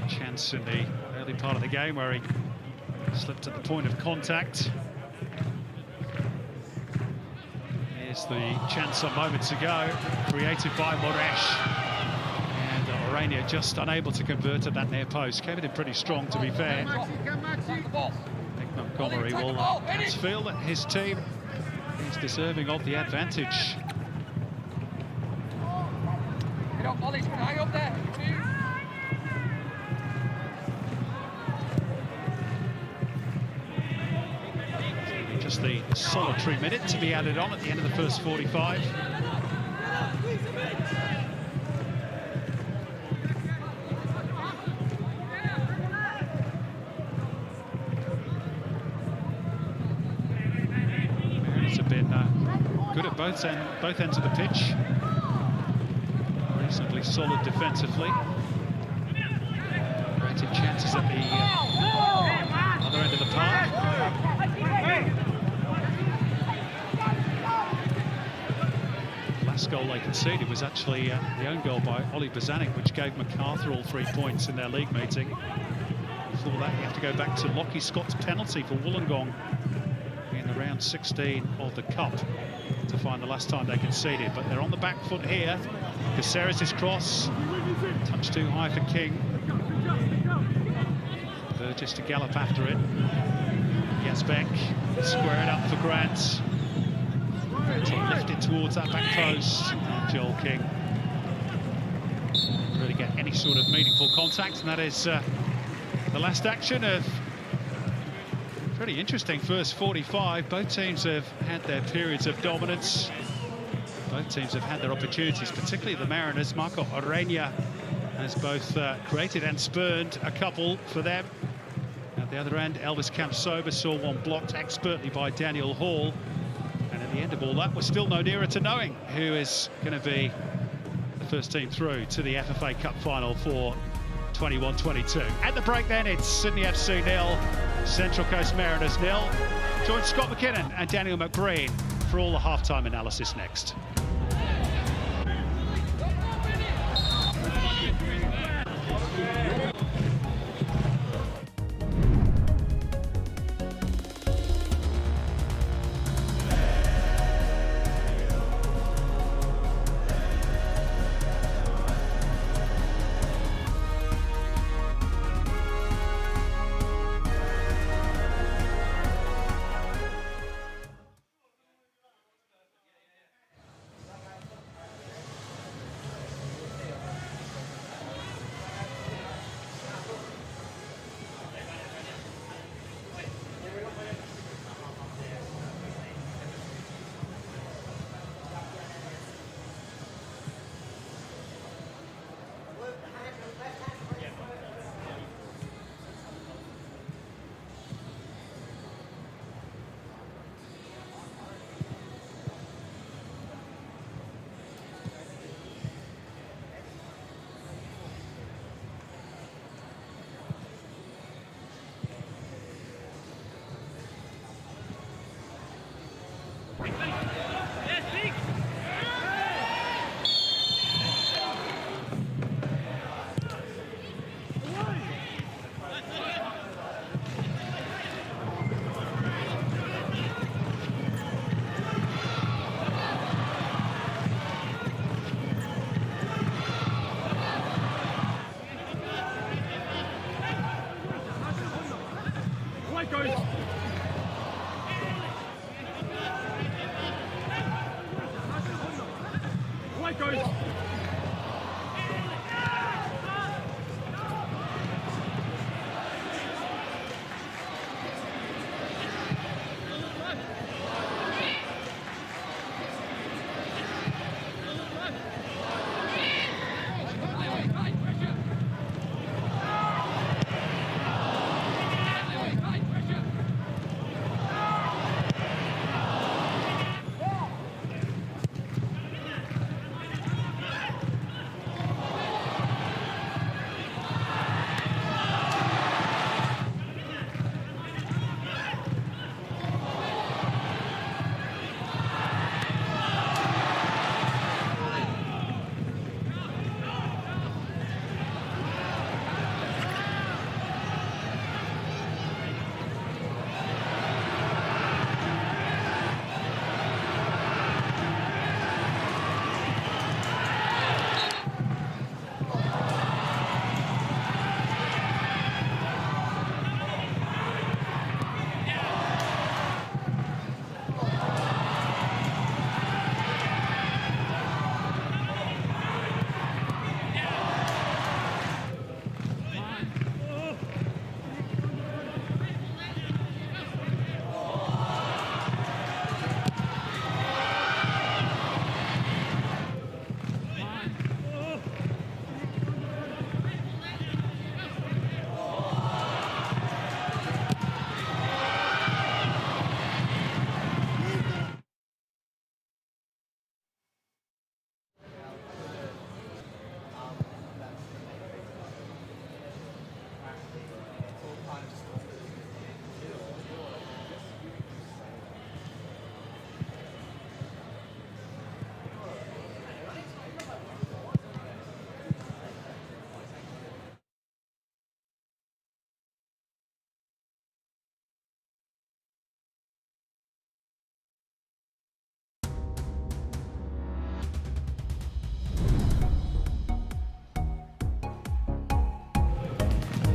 Chance in the early part of the game where he slipped at the point of contact. Here's the chance some moments ago, created by Moresh. Orenya just unable to convert at that near post. Came in pretty strong, to be fair. Nick Montgomery will perhaps feel that his team is deserving of the advantage. Just the solitary minute to be added on at the end of the first 45. Good at both ends of the pitch. Reasonably solid defensively. Created chances at the other end of the park. Last goal they conceded was actually the own goal by Ollie Bozanic, which gave MacArthur all 3 points in their league meeting. Before that, you have to go back to Lockie Scott's penalty for Wollongong in the round 16 of the Cup to find the last time they conceded. But they're on the back foot here. Caceres' cross, touch too high for King. Burgess to gallop after it. Yazbek, square it up for Grant. To lift it towards that back post. Joel King really get any sort of meaningful contact, and that is the last action of pretty interesting first 45. Both teams have had their periods of dominance. Both teams have had their opportunities, particularly the Mariners. Marco Orenya has both created and spurned a couple for them. At the other end, Elvis Campsova saw one blocked expertly by Daniel Hall. And at the end of all that, we're still no nearer to knowing who is going to be the first team through to the FFA Cup final for 21-22. At the break then, it's Sydney FC 0, Central Coast Mariners 0. Join Scott McKinnon and Daniel McBreen for all the halftime analysis next.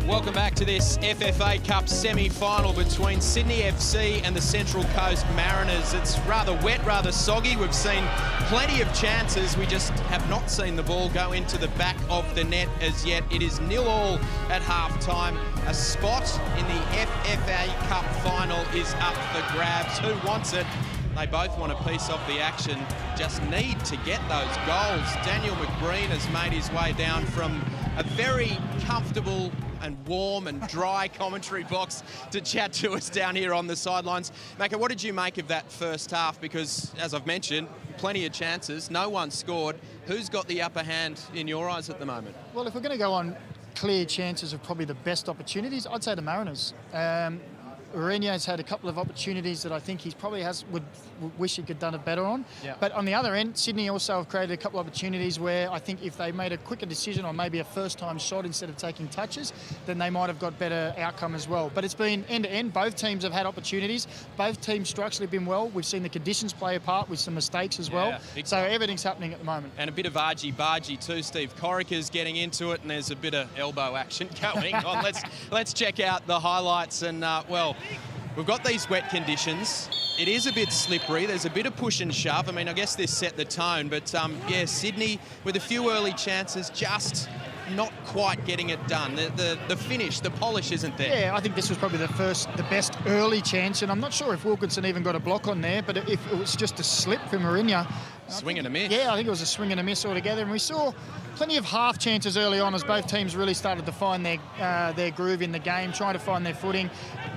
Welcome back to this FFA Cup semi-final between Sydney FC and the Central Coast Mariners. It's rather wet, rather soggy. We've seen plenty of chances. We just have not seen the ball go into the back of the net as yet. It is 0-0 at half-time. A spot in the FFA Cup final is up for grabs. Who wants it? They both want a piece of the action, just need to get those goals. Daniel McBreen has made his way down from a very comfortable and warm and dry commentary box to chat to us down here on the sidelines. Maka, what did you make of that first half? Because, as I've mentioned, plenty of chances, no one scored. Who's got the upper hand in your eyes at the moment? Well, if we're going to go on clear chances of probably the best opportunities, I'd say the Mariners. Ureña's had a couple of opportunities that I think he probably would wish he could have done it better on. Yeah. But on the other end, Sydney also have created a couple of opportunities where I think if they made a quicker decision on maybe a first-time shot instead of taking touches, then they might have got better outcome as well. But it's been end-to-end. Both teams have had opportunities. Both teams structurally been well. We've seen the conditions play a part with some mistakes as well. So everything's happening at the moment. And a bit of argy-bargy too. Steve Corica's getting into it, and there's a bit of elbow action going on. Let's check out the highlights. And, well, we've got these wet conditions. It is a bit slippery. There's a bit of push and shove. I mean, I guess this set the tone. But, yeah, Sydney with a few early chances, just not quite getting it done. The finish, the polish isn't there. Yeah, I think this was probably the best early chance. And I'm not sure if Wilkinson even got a block on there, but if it was just a slip from Ureña. Swing and a miss. Yeah, I think it was a swing and a miss altogether. And we saw plenty of half chances early on as both teams really started to find their groove in the game, trying to find their footing.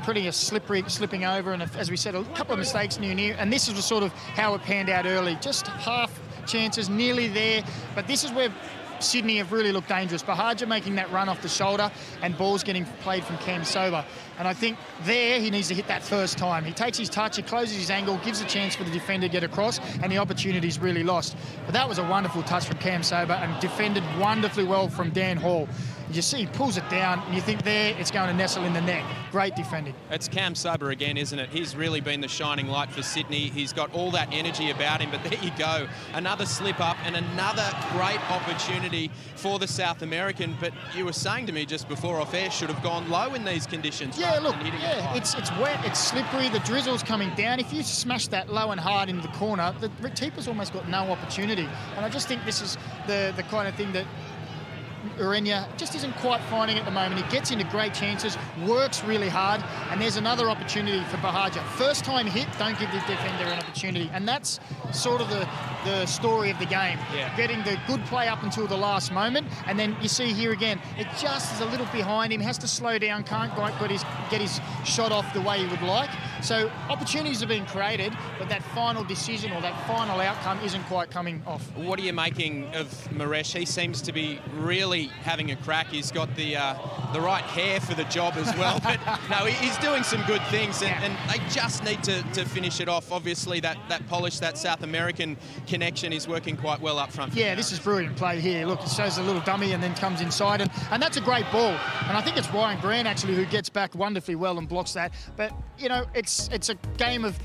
Pretty slippery, slipping over, and as we said, a couple of mistakes near. And this is sort of how it panned out early. Just half chances, nearly there. But this is where Sydney have really looked dangerous. Bahaja making that run off the shoulder and balls getting played from Cam Sober. And I think there he needs to hit that first time. He takes his touch, he closes his angle, gives a chance for the defender to get across, and the opportunity's really lost. But that was a wonderful touch from Cam Sober and defended wonderfully well from Dan Hall. You see he pulls it down and you think there it's going to nestle in the net. Great defending. It's Cam Sober again, isn't it? He's really been the shining light for Sydney. He's got all that energy about him, but there you go. Another slip up and another great opportunity for the South American. But you were saying to me just before off air, should have gone low in these conditions. Yeah, look, it's wet, it's slippery, the drizzle's coming down. If you smash that low and hard into the corner, the keeper's almost got no opportunity. And I just think this is the kind of thing that Ureña just isn't quite finding at the moment. He gets into great chances, works really hard, and there's another opportunity for Bahaja. First time hit, don't give the defender an opportunity. And that's sort of the story of the game. Yeah. Getting the good play up until the last moment, and then you see here again, it just is a little behind him, has to slow down, can't quite get his shot off the way he would like. So opportunities have been created, but that final decision or that final outcome isn't quite coming off. What are you making of Maresh? He seems to be really having a crack. He's got the right hair for the job as well. But no, he's doing some good things, and they just need to finish it off. Obviously, that polish, that South American connection is working quite well up front. Yeah, this is brilliant play here. Look, it shows a little dummy and then comes inside, and that's a great ball. And I think it's Ryan Grant actually who gets back wonderfully well and blocks that. But you know, it's a game of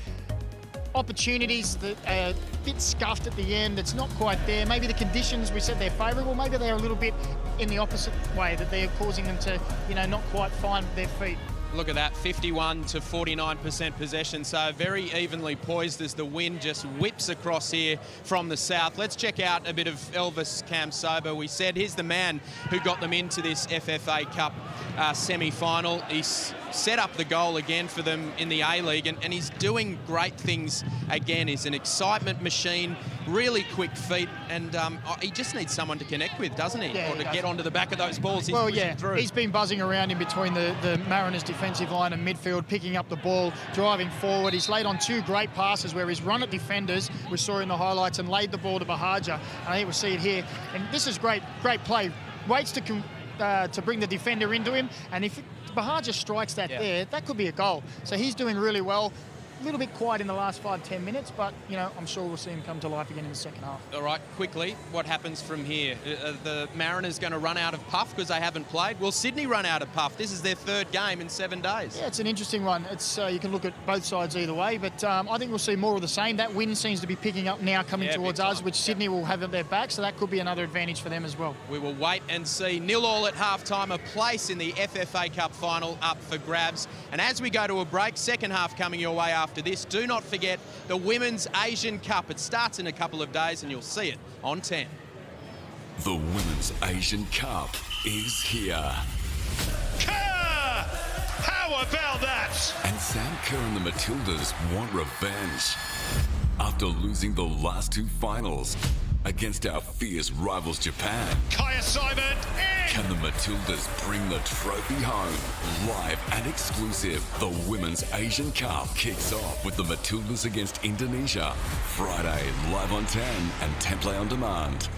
opportunities that are a bit scuffed at the end. It's not quite there. Maybe the conditions, we said they're favourable. Maybe they're a little bit in the opposite way, that they're causing them to, you know, not quite find their feet. Look at that, 51 to 49% possession, so very evenly poised as the wind just whips across here from the south. Let's check out a bit of Elvis Cam Sober. We said he's the man who got them into this FFA Cup semi-final. He's set up the goal again for them in the A-League, and he's doing great things again. He's an excitement machine, really quick feet, and he just needs someone to connect with, doesn't he? Yeah, or to get onto the back of those balls. He's pushing through. He's been buzzing around in between the Mariners defensive line and midfield, picking up the ball, driving forward. He's laid on two great passes where he's run at defenders, we saw in the highlights, and laid the ball to Bahaja. And I think we'll see it here. And this is great play. Waits to bring the defender into him, and if Bahaja strikes that there, that could be a goal. So he's doing really well. a little bit quiet in the last 5-10 minutes, but, you know, I'm sure we'll see him come to life again in the second half. All right, quickly, what happens from here? Are the Mariners going to run out of puff because they haven't played? Will Sydney run out of puff? This is their third game in 7 days. Yeah, it's an interesting one. It's you can look at both sides either way, but I think we'll see more of the same. That wind seems to be picking up now, coming towards us, which Sydney will have at their back, so that could be another advantage for them as well. We will wait and see. 0-0 at halftime, a place in the FFA Cup final up for grabs. And as we go to a break, second half coming your way after this, do not forget the Women's Asian Cup. It starts in a couple of days and you'll see it on 10. The Women's Asian Cup is here. Kerr! How about that? And Sam Kerr and the Matildas want revenge. After losing the last 2 finals against our fierce rivals Japan, Kaya Simon in! can the Matildas bring the trophy home? Live and exclusive, the Women's Asian Cup kicks off with the Matildas against Indonesia. Friday, live on 10 and 10 Play on demand.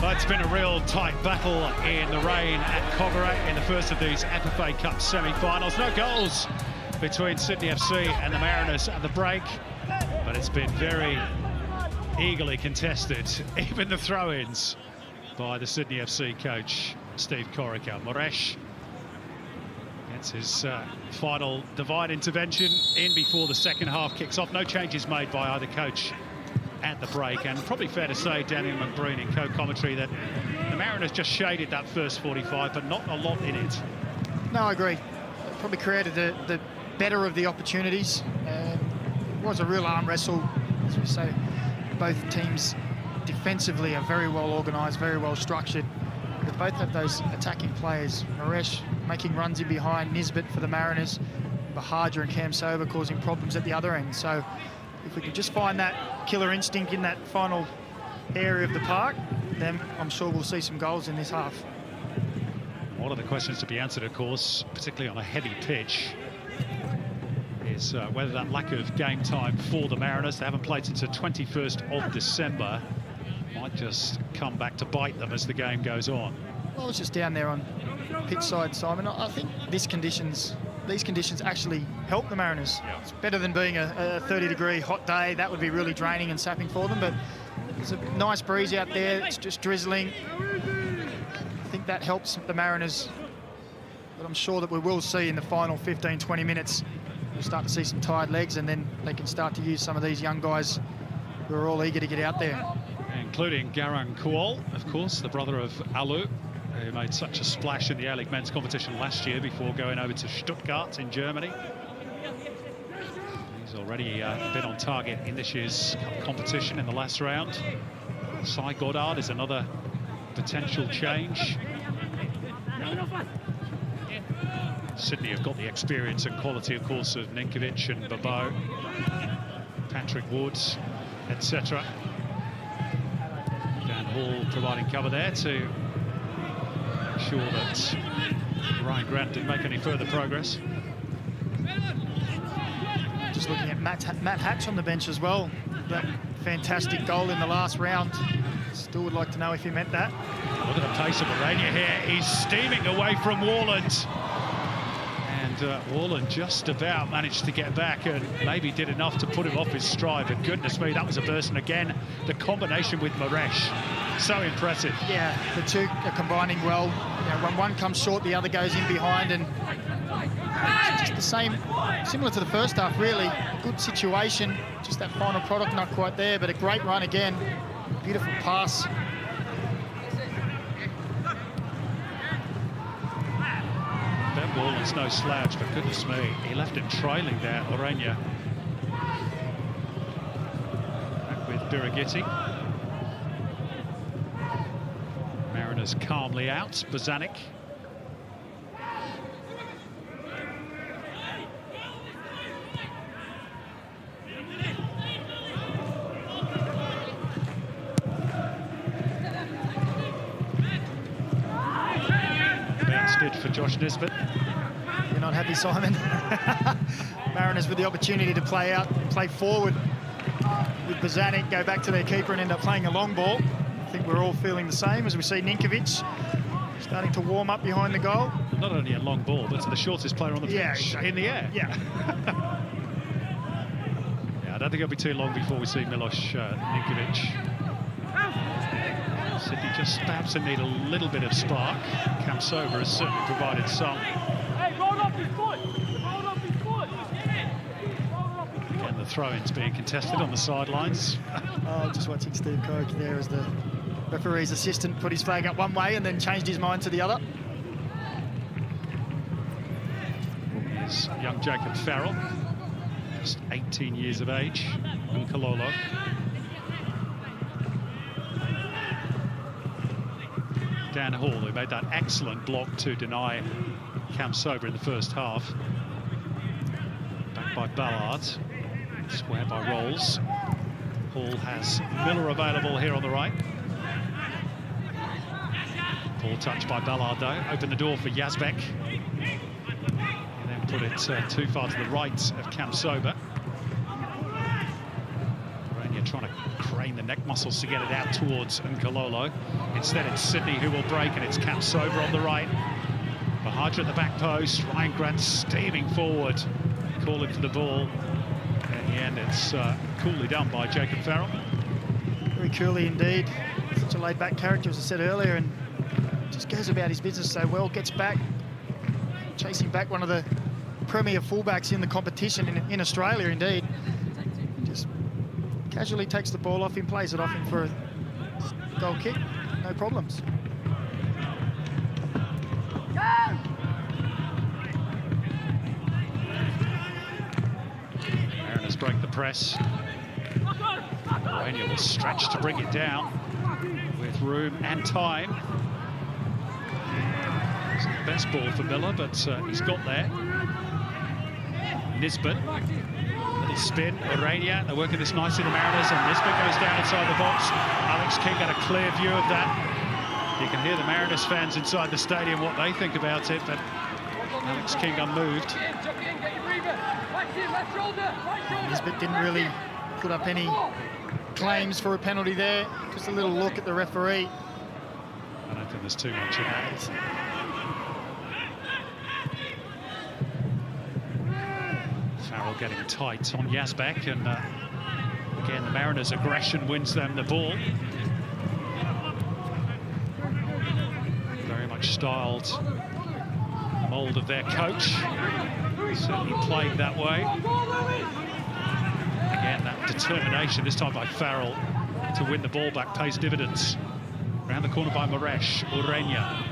Well, it's been a real tight battle in the rain at Coggera in the first of these FFA Cup semi-finals. No goals between Sydney FC and the Mariners at the break, but it's been very eagerly contested, even the throw-ins by the Sydney FC coach, Steve Corica. Moresh gets his final divine intervention in before the second half kicks off. No changes made by either coach at the break, and probably fair to say, Daniel McBroom in co-commentary, that the Mariners just shaded that first 45, but not a lot in it. No, I agree. Probably created the better of the opportunities. It was a real arm wrestle, as we say. Both teams defensively are very well organised, very well structured. They both have those attacking players. Moresh making runs in behind, Nisbet for the Mariners, Bahadur and Cam Sober causing problems at the other end. So if we can just find that killer instinct in that final area of the park, then I'm sure we'll see some goals in this half. One of the questions to be answered, of course, particularly on a heavy pitch, is whether that lack of game time for the Mariners, they haven't played since the 21st of December, might just come back to bite them as the game goes on. Well, I was just down there on pitch side, Simon. I think these conditions actually help the Mariners. Yeah. It's better than being a 30-degree hot day. That would be really draining and sapping for them, but there's a nice breeze out there. It's just drizzling. I think that helps the Mariners, but I'm sure that we will see in the final 15-20 minutes, we'll start to see some tired legs, and then they can start to use some of these young guys who are all eager to get out there. Including Garang Kuol, of course, the brother of Alu, who made such a splash in the A-League men's competition last year before going over to Stuttgart in Germany. He's already been on target in this year's cup competition in the last round. Cy Goddard is another potential change. Sydney have got the experience and quality, of course, of Ninkovic and Babo, Patrick Woods, etc. Dan Hall providing cover there to sure that Ryan Grant didn't make any further progress. Just looking at Matt Hatch on the bench as well. That fantastic goal in the last round. Still would like to know if he meant that. Look at the pace of Orania here. He's steaming away from Warland. And Warland just about managed to get back and maybe did enough to put him off his stride. But goodness me, that was a burst. And again, the combination with Moresh, so impressive. Yeah, the two are combining well. You know, when one comes short, the other goes in behind, and just the same, similar to the first half, really. Good situation, just that final product not quite there, but a great run again. Beautiful pass. Ben Warland's no slouch, but goodness me, he left him trailing there, Orania. Back with Birighitti. Mariners calmly out, Bozanic. Bounced it for Josh Nisbet. You're not happy, Simon? Mariners with the opportunity to play forward with Bozanic, go back to their keeper and end up playing a long ball. I think we're all feeling the same as we see Ninkovic starting to warm up behind the goal. Not only a long ball, but to the shortest player on the pitch, exactly. in the air. Yeah. Yeah, I don't think it'll be too long before we see Milos Ninkovic. Sydney just perhaps they need a little bit of spark. Cam Sober has certainly provided some. Again, the throw-ins being contested on the sidelines. Oh, just watching Steve Coke there as the referee's assistant put his flag up one way and then changed his mind to the other. Here's young Jacob Farrell, just 18 years of age, Nkololo. Dan Hall, who made that excellent block to deny Cam Sober in the first half. Back by Ballard. Square by Rolls. Paul has Miller available here on the right. Ball touched by Ballardo. Open the door for Yazbek. And then put it too far to the right of Kamsoba. Orania trying to crane the neck muscles to get it out towards Nkololo. Instead, it's Sydney who will break, and it's Kamsoba on the right. Bahadra at the back post. Ryan Grant steaming forward, calling for the ball. In the end, it's coolly done by Jacob Farrell. Very coolly indeed. Such a laid-back character, as I said earlier, and just goes about his business so well. Gets back, chasing back one of the premier fullbacks in the competition in Australia, indeed. Just casually takes the ball off him, plays it off him for a goal kick. No problems. Mariners break the press. Orania will stretch to bring it down with room and time. It's the best ball for Miller, but he's got there. Nisbet, little spin. Orania, they're working this nicely, the Mariners, and Nisbet goes down inside the box. Alex King got a clear view of that. You can hear the Mariners fans inside the stadium what they think about it, but Alex King unmoved. Nisbet didn't really put up any claims for a penalty there. Just a little look at the referee. I don't think there's too much of that. Farrell getting tight on Yazbek, and again the Mariners' aggression wins them the ball. Very much styled mould of their coach. Certainly played that way. Again, that determination, this time by Farrell, to win the ball back pays dividends. Round the corner by Moresh. Orania.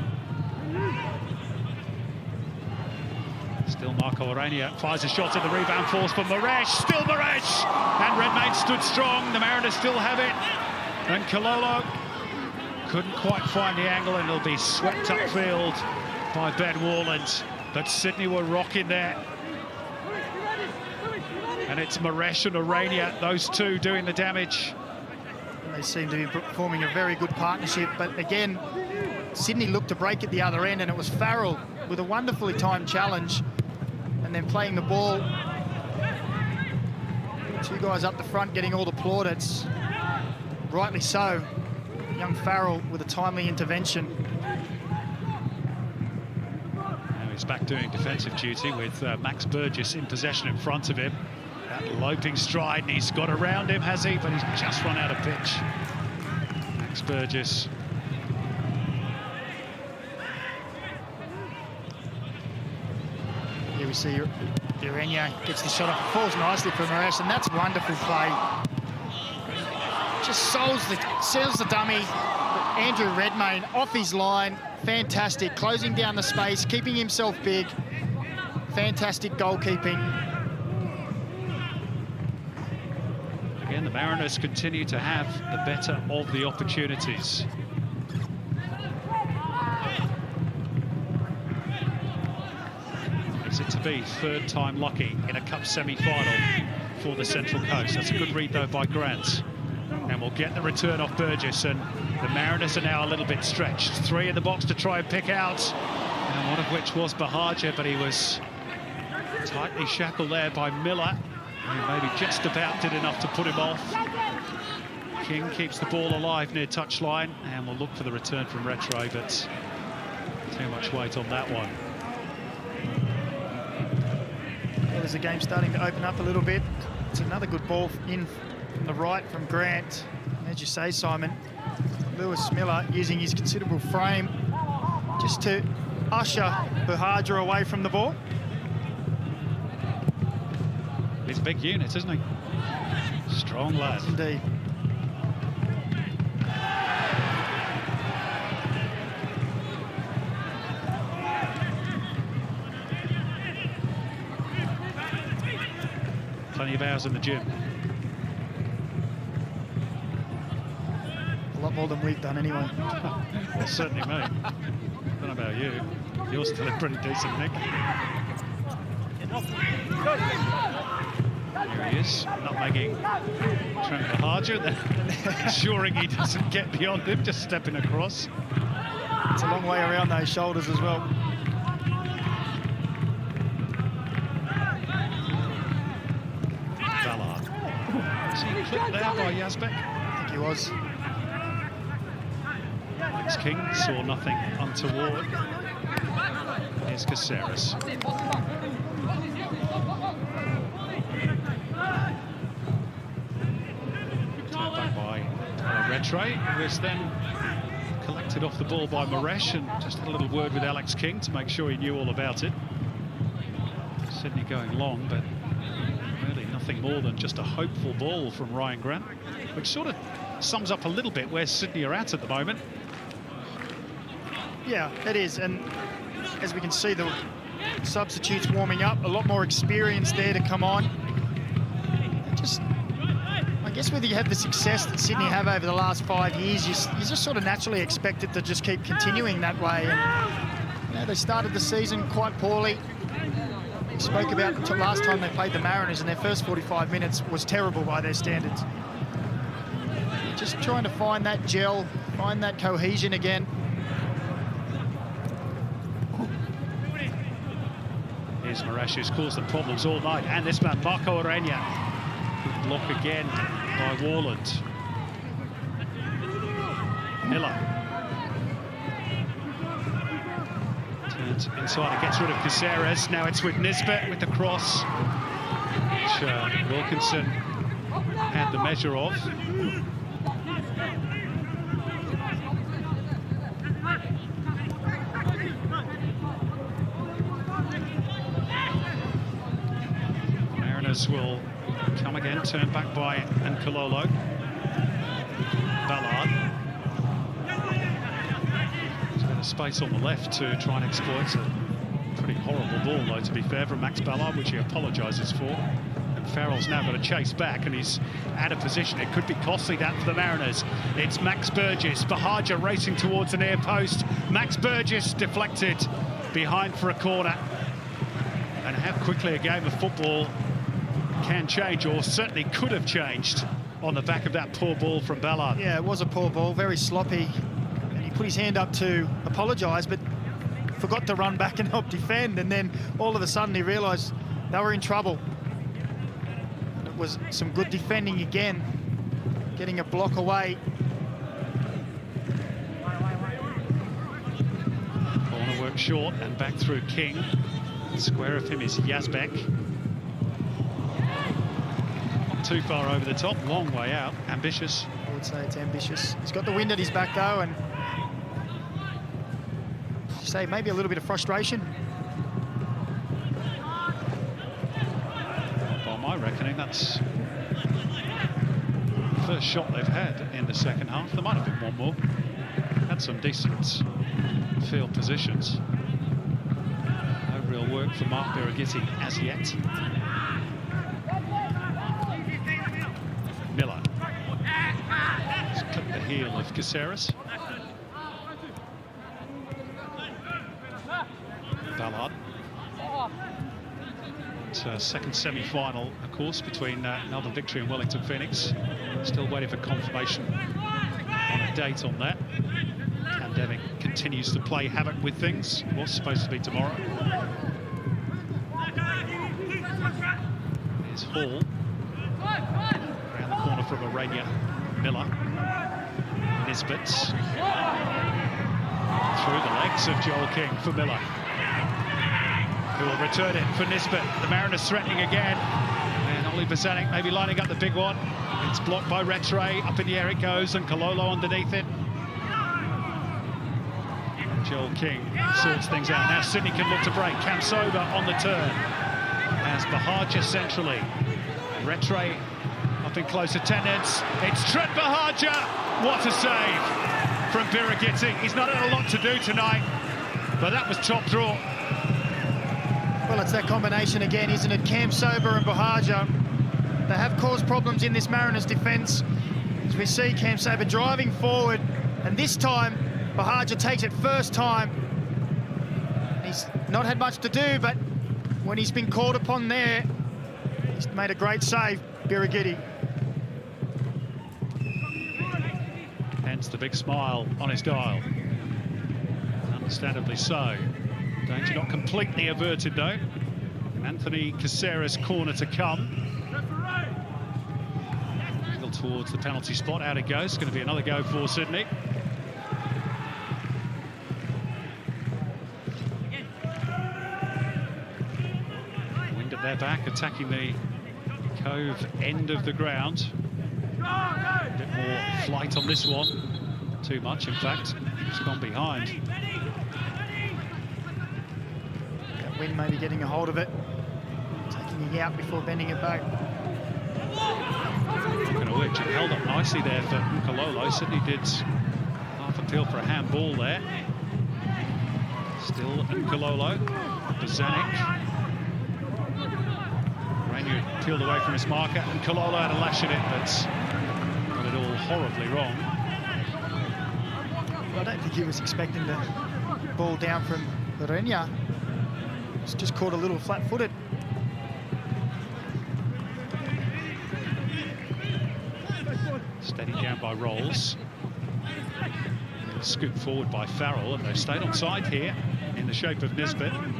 Still Marco Orania fires a shot at the rebound, falls for Moresh. Still Moresh! And Redmayne stood strong. The Mariners still have it. And Kololo couldn't quite find the angle, and it'll be swept upfield by Ben Warland. But Sydney were rocking there. And it's Moresh and Orania, those two doing the damage. And they seem to be forming a very good partnership. But again, Sydney looked to break at the other end, and it was Farrell with a wonderfully timed challenge. And then playing the ball. Two guys up the front getting all the plaudits. Rightly so. Young Farrell with a timely intervention. Now he's back doing defensive duty with Max Burgess in possession in front of him. That loping stride, and he's got around him, has he? But he's just run out of pitch. Max Burgess. Here we see Orania gets the shot up, falls nicely for Moresh, and that's wonderful play. Just seals the dummy. But Andrew Redmayne off his line, fantastic, closing down the space, keeping himself big. Fantastic goalkeeping. Again, the Mariners continue to have the better of the opportunities. Is it to be third time lucky in a cup semi-final for the Central Coast? That's a good read though by Grant. And we'll get the return off Burgess, and the Mariners are now a little bit stretched. Three in the box to try and pick out, and one of which was Bahadra, but he was tightly shackled there by Miller, who maybe just about did enough to put him off. King keeps the ball alive near touchline, and we'll look for the return from Retro, but too much weight on that one. Well, there's a game starting to open up a little bit. It's another good ball in from the right from Grant. And as you say, Simon, Lewis Miller using his considerable frame just to usher Bahadra away from the ball. He's a big unit, isn't he? Strong lad. Indeed. Plenty of hours in the gym. A lot more than we've done anyway. Well, certainly me. I don't know about you. You're still pretty decent, Nick. Here he is, nutmegging Trent Bahaja, then ensuring he doesn't get beyond him, just stepping across. It's a long way around those shoulders as well. Ballard. Was he clipped there by Yazbek? I think he was. Alex King saw nothing untoward. Here's Caceres. Turned back by Retre, who was then collected off the ball by Maresh, and just had a little word with Alex King to make sure he knew all about it. Sydney going long, but really nothing more than just a hopeful ball from Ryan Grant, which sort of sums up a little bit where Sydney are at the moment. Yeah, it is, and as we can see, the substitutes warming up, a lot more experience there to come on. Just, I guess whether you have the success that Sydney have over the last 5 years, you just sort of naturally expect it to just keep continuing that way. And, you know, they started the season quite poorly. We spoke about until last time they played the Mariners, and their first 45 minutes was terrible by their standards. Just trying to find that gel, find that cohesion again. Here's Maresh, who's caused them problems all night, and this man, Marco Orenia. Good block again by Warland. Miller. Turns inside and gets rid of Caceres. Now it's with Nisbet with the cross, which Wilkinson had the measure of. Will come again, turned back by Nkololo. Ballard. There's a bit of space on the left to try and exploit. It's a pretty horrible ball, though, to be fair, from Max Ballard, which he apologises for. And Farrell's now got to chase back, and he's out of position. It could be costly, that, for the Mariners. It's Max Burgess. Bahaja racing towards the near post. Max Burgess deflected behind for a corner. And how quickly a game of football can change, or certainly could have changed, on the back of that poor ball from Ballard. Yeah, it was a poor ball, very sloppy. And he put his hand up to apologise, but forgot to run back and help defend, and then all of a sudden he realised they were in trouble. And it was some good defending again, getting a block away. Corner work short and back through King. Square of him is Yazbek. Too far over the top, long way out, ambitious. I would say it's ambitious. He's got the wind at his back though, and say maybe a little bit of frustration. By my reckoning, that's the first shot they've had in the second half. There might have been one more. Had some decent field positions. No real work for Mark Birighitti as yet. Miller. Just clipped the heel of Caceres. Ballard. It's second semi-final, of course, between Melbourne Victory and Wellington Phoenix. Still waiting for confirmation on a date on that. Pandemic continues to play havoc with things. It was supposed to be tomorrow. Here's Hall. Around the corner from Orania. Miller. Nisbet. Through the legs of Joel King for Miller, who will return it for Nisbet. The Mariners threatening again. And Ollie Bozanic maybe lining up the big one. It's blocked by Retre. Up in the air it goes, and Kololo underneath it. Joel King sorts things out. Now Sydney can look to break. Kamsoba on the turn. As Bahaja centrally. Retre up in close attendance. It's Trent Bahaja. What a save from Birighitti. He's not had a lot to do tonight, but that was top draw. Well, it's that combination again, isn't it? Kamsoba and Bahaja. They have caused problems in this Mariners defence. As we see Kamsoba driving forward, and this time Bahaja takes it first time. He's not had much to do, but when he's been called upon there, He's made a great save, Birighitti. Hence the big smile on his dial. Understandably so. Danger not completely averted, though. Anthony Caceres' corner to come. Angle towards the penalty spot. Out it goes. It's going to be another go for Sydney. Wind at their back, attacking the Cove end of the ground. A bit more flight on this one. Too much, in fact. It's gone behind. That wind maybe getting a hold of it. Taking it out before bending it back. Looking at which, it held up nicely there for Nkololo. Sydney did half appeal for a handball there. Still Nkololo. Bozanic. Rainier peeled away from his marker. Nkololo had a lash at it, but got it all horribly wrong. I don't think he was expecting the ball down from Rainier. It's just caught a little flat-footed. Steady down by Rolls. Scooped forward by Farrell, and they've stayed on side here in the shape of Nisbet. Well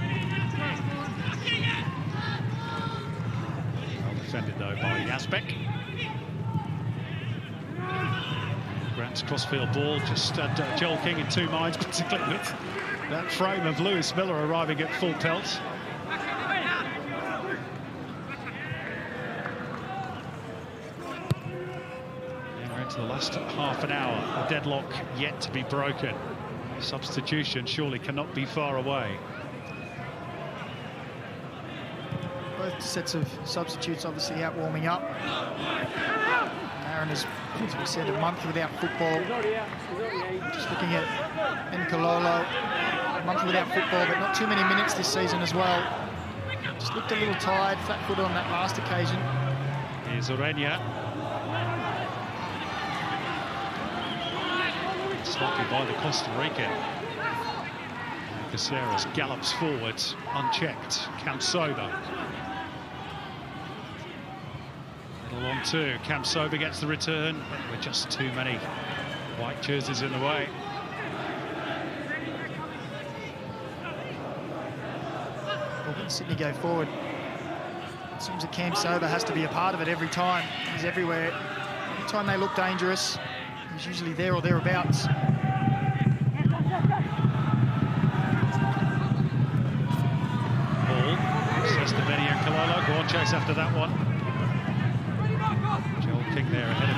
defended, though, by Yazbek. Grant's crossfield ball just had Joel King in two minds, particularly with that frame of Lewis Miller arriving at full pelt. The last half an hour, a deadlock yet to be broken. Substitution surely cannot be far away. Both sets of substitutes obviously out warming up. Mariners, as we said, a month without football. Just looking at Nkololo, a month without football, but not too many minutes this season as well. Just looked a little tired, flat-footed on that last occasion. Here's Orenia. Slightly by the Costa Rican. Caceres gallops forward, unchecked. Kamsoba. Little on two. Kamsoba gets the return, but with just too many white jerseys in the way. Well, when Sydney go forward, it seems that Kamsoba has to be a part of it every time. He's everywhere. Every time they look dangerous, he's usually there or thereabouts. Ball. Says to Benny and Kalolo. Go on, chase after that one. Joel King there ahead of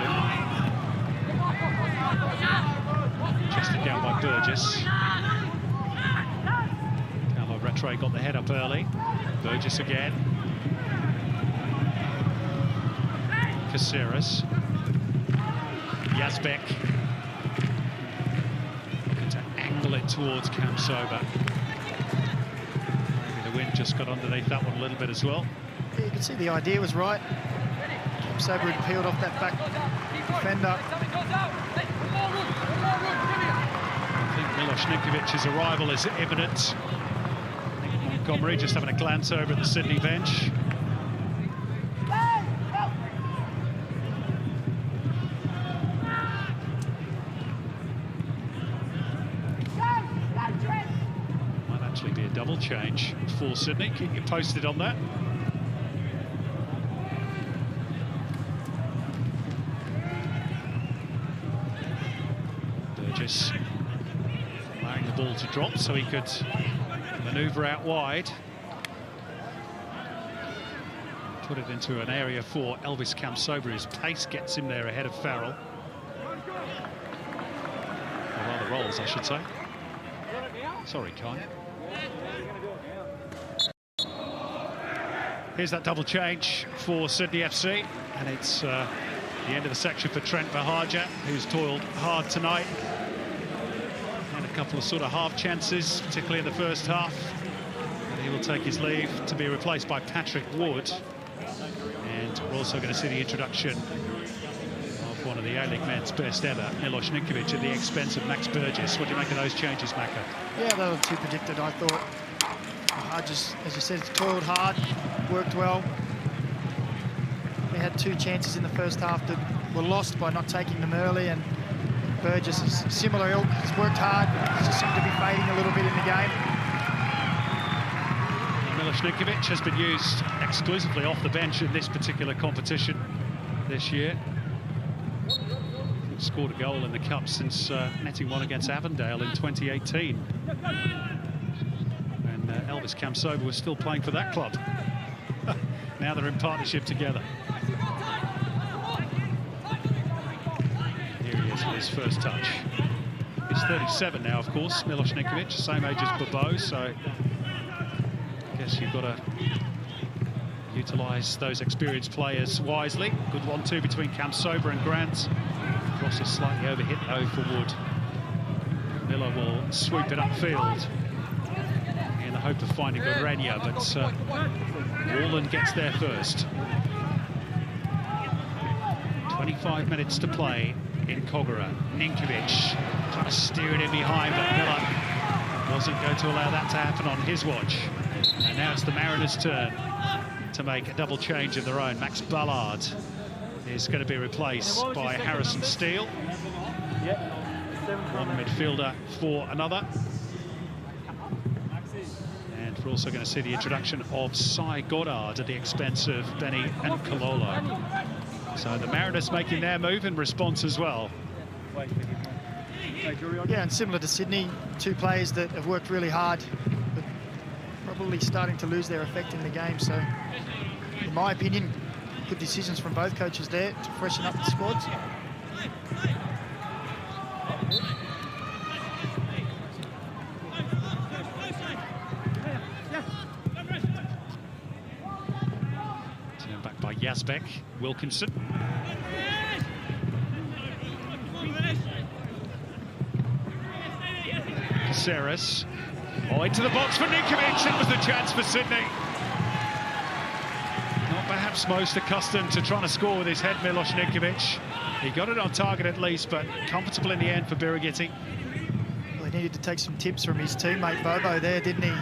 him. Chested down by Burgess. Carlo Rattray got the head up early. Burgess again. Caceres. Yazbek looking to angle it towards Kamsoba. Maybe the wind just got underneath that one a little bit as well. Yeah, you can see the idea was right. Kamsoba had peeled off that back defender. I think Milos Ninkovic's arrival is imminent. I think Montgomery just having a glance over at the Sydney bench. Double change for Sydney. Keep you posted on that. Burgess allowing the ball to drop so he could manoeuvre out wide. Put it into an area for Elvis Kamsoba. His pace gets him there ahead of Farrell. Or rather Rolls, I should say. Sorry, Kai. Here's that double change for Sydney FC, and it's the end of the section for Trent Bahaja, who's toiled hard tonight. And a couple of sort of half chances, particularly in the first half. And he will take his leave to be replaced by Patrick Wood. And we're also going to see the introduction of one of the A-League men's best ever, Milos Ninkovic, at the expense of Max Burgess. What do you make of those changes, Macca? Yeah, they were too predicted, I thought. Just, as you said, toiled hard, worked well. only had 2 chances in the first half that were lost by not taking them early, and Burgess is similar ilk. He's worked hard, he just seemed to be fading a little bit in the game. Milošniković has been used exclusively off the bench in this particular competition this year. He's scored a goal in the Cup since netting one against Avondale in 2018. And Elvis Kamsoba was still playing for that club. Now they're in partnership together. Here he is with his first touch. He's 37 now, of course, Milošniković, same age as Bobo, so I guess you've got to utilise those experienced players wisely. Good 1-2 between Kamsoba and Grant. Cross is slightly overhit though for Wood. Miller will sweep it upfield in the hope of finding Goreña, but Wallen gets there first. 25 minutes to play in Kogarah. Ninković trying to steer it in behind, but Miller wasn't going to allow that to happen on his watch. And now it's the Mariners' turn to make a double change of their own. Max Ballard is going to be replaced by Harrison Steele. One midfielder for another. And we're also going to see the introduction of Cy Goddard at the expense of Benny and Kololo. So the Mariners making their move in response as well. Yeah, and similar to Sydney, 2 players that have worked really hard, but probably starting to lose their effect in the game. So, in my opinion, good decisions from both coaches there to freshen up the squads. Turned back by Yazbek, Wilkinson. Caceres. Oh, into the box for Ninković. That was the chance for Sydney. Not perhaps most accustomed to trying to score with his head, Milošniković. He got it on target at least, but comfortable in the end for Birighitti. Well, he needed to take some tips from his teammate Bobo there, didn't he?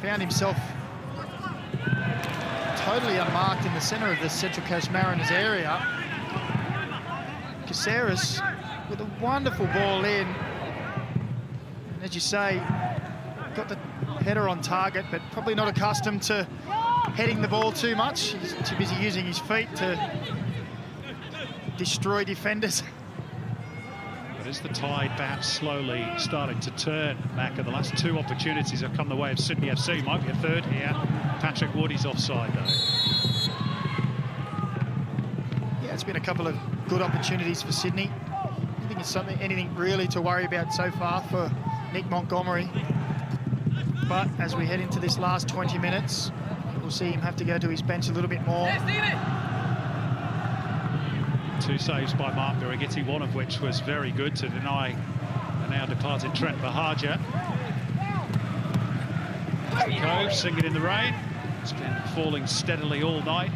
Found himself totally unmarked in the centre of the Central Coast Mariners area. Caceres with a wonderful ball in. And as you say, got the header on target, but probably not accustomed to heading the ball too much. He's too busy using his feet to destroy defenders. But is the tide perhaps slowly starting to turn, Mac? And the last 2 opportunities have come the way of Sydney FC. Might be a third here. Patrick Wood is offside though. Yeah, it's been a couple of good opportunities for Sydney. I think it's anything really to worry about so far for Nick Montgomery. But as we head into this last 20 minutes, we'll see him have to go to his bench a little bit more. 2 saves by Mark Birighitti, one of which was very good to deny the now departed Trent Bahaja. Cove singing in the rain. It's been falling steadily all night.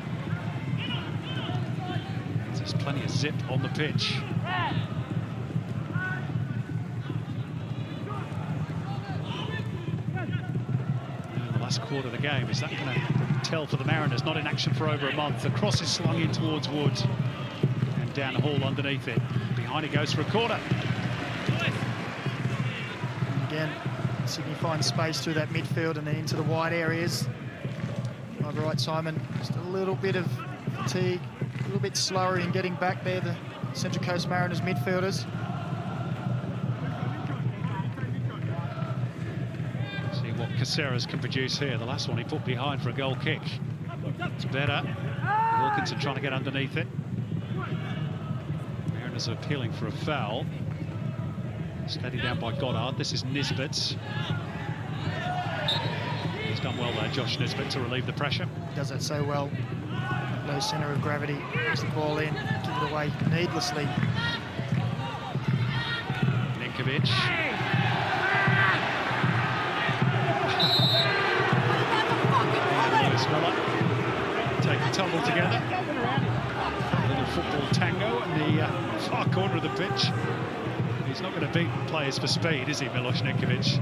There's plenty of zip on the pitch. Last quarter of the game, is that going to tell for the Mariners? Not in action for over a month. The cross is slung in towards Wood and down the hall underneath it. Behind it goes for a corner. And again, Sydney finds space through that midfield and then into the wide areas. Am I right, Simon? Just a little bit of fatigue, a little bit slower in getting back there, the Central Coast Mariners midfielders. What Caceres can produce here. The last one he put behind for a goal kick. It's better. Wilkinson trying to get underneath it. Mariners are appealing for a foul. Steadied down by Goddard. This is Nisbet. He's done well there, Josh Nisbet, to relieve the pressure. Does that so well. Low centre of gravity. Puts the ball in, give it away needlessly. Ninković. Take a tumble together. A little football tango in the far corner of the pitch. He's not going to beat players for speed, is he, Milošniković?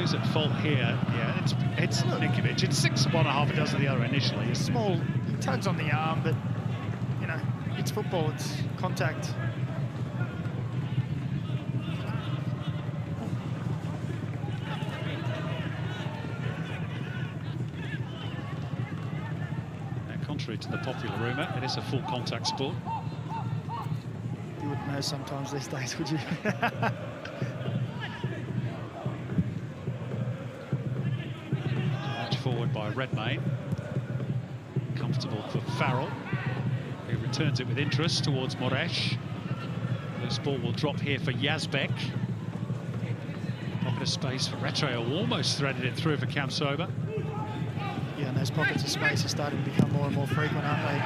Who's at fault here? Yeah, it's Nikovic. It's 6-1, half a dozen the other initially. It's Small, he tugs on the arm, but, you know, it's football, it's contact. Contrary to the popular rumour, it is a full contact sport. You wouldn't know sometimes these days, would you? Match forward by Redmayne. Comfortable for Farrell, who returns it with interest towards Moresh. This ball will drop here for Yazbek. Pocket of space for Retro, almost threaded it through for Kamsoba. Yeah, and those pockets of space are starting to become more and more frequent, aren't they?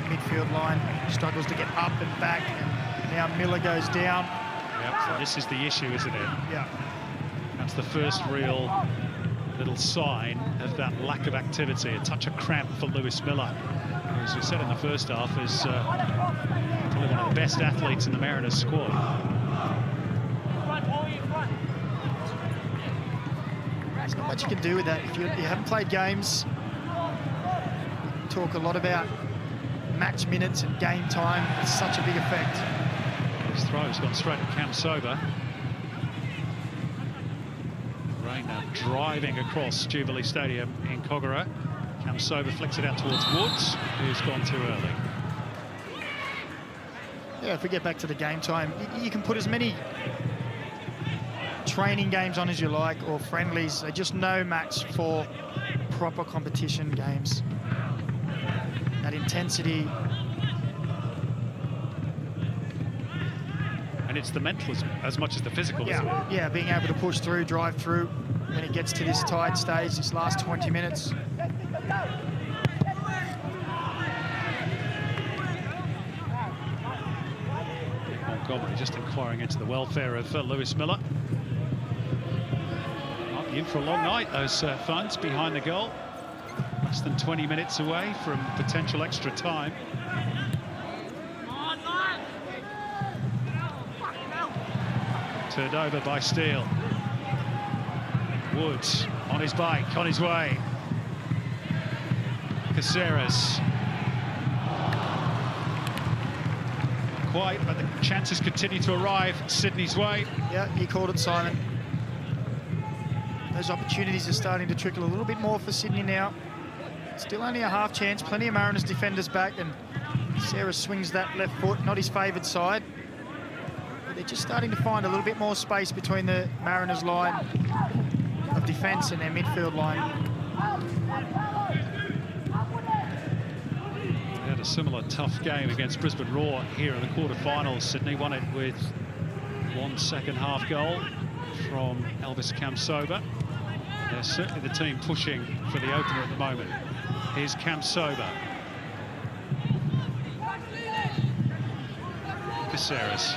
Midfield line struggles to get up and back, and now Miller goes down. Yep, so this is the issue, isn't it? Yeah. That's the first real little sign of that lack of activity. A touch of cramp for Lewis Miller, who, as we said in the first half, is probably one of the best athletes in the Mariners squad. There's not much you can do with that. If you haven't played games, we talk a lot about match minutes and game time. It's such a big effect. His throw's gone straight at Kamsoba. Rain now driving across Jubilee Stadium in Kogarah. Kamsoba flicks it out towards Woods, who's gone too early. Yeah, if we get back to the game time, you can put as many training games on as you like, or friendlies. They're just no match for proper competition games. That intensity. And it's the mental as much as the physical, isn't it? Yeah, being able to push through, drive through when it gets to this tight stage, this last 20 minutes. Montgomery just inquiring into the welfare of Lewis Miller. Might be in for a long night, those funds behind the goal. Less than 20 minutes away from potential extra time. Turned over by Steele. Woods on his bike, on his way. Caceres. Quite, but the chances continue to arrive Sydney's way. Yeah, you called it, Simon. Those opportunities are starting to trickle a little bit more for Sydney now. Still only a half chance, plenty of Mariners defenders back, and Sarah swings that left foot, not his favoured side. But they're just starting to find a little bit more space between the Mariners line of defence and their midfield line. They had a similar tough game against Brisbane Roar here in the quarterfinals. Sydney won it with one second-half goal from Elvis Kamsoba. They're certainly the team pushing for the opener at the moment. Here's Kamsoba. Caceres.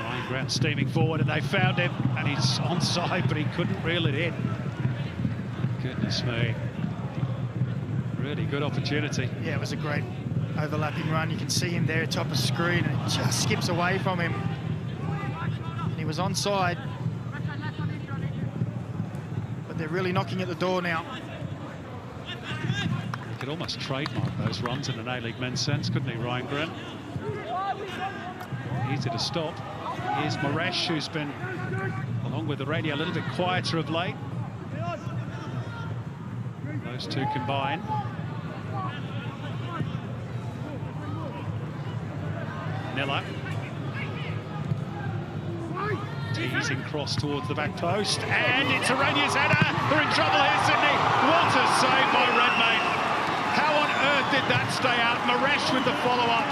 Ryan Grant steaming forward, and they found him, and he's onside, but he couldn't reel it in. Goodness me. Really good opportunity. Yeah, it was a great overlapping run. You can see him there top of screen, and it just skips away from him. And he was onside. But they're really knocking at the door now. He could almost trademark those runs in an A-League men's sense, couldn't he, Ryan Grant? Easy to stop. Here's Moresh, who's been, along with the radio, a little bit quieter of late. Those two combine. Miller. Teasing cross towards the back post, and it's Arania's header. They're in trouble here, Sydney. What a save by Redmayne. How on earth did that stay out? Moresh with the follow-up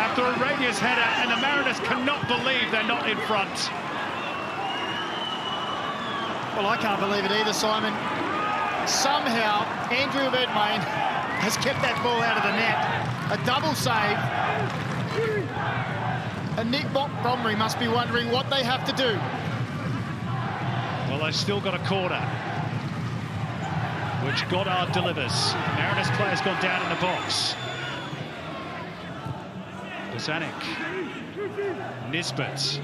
after Arania's header, and the Mariners cannot believe they're not in front. Well, I can't believe it either, Simon. Somehow, Andrew Redmayne has kept that ball out of the net. A double save. And Nick Montgomery must be wondering what they have to do. Well, they've still got a corner, which Goddard delivers. Mariners player's gone down in the box. Bozanic Nisbet.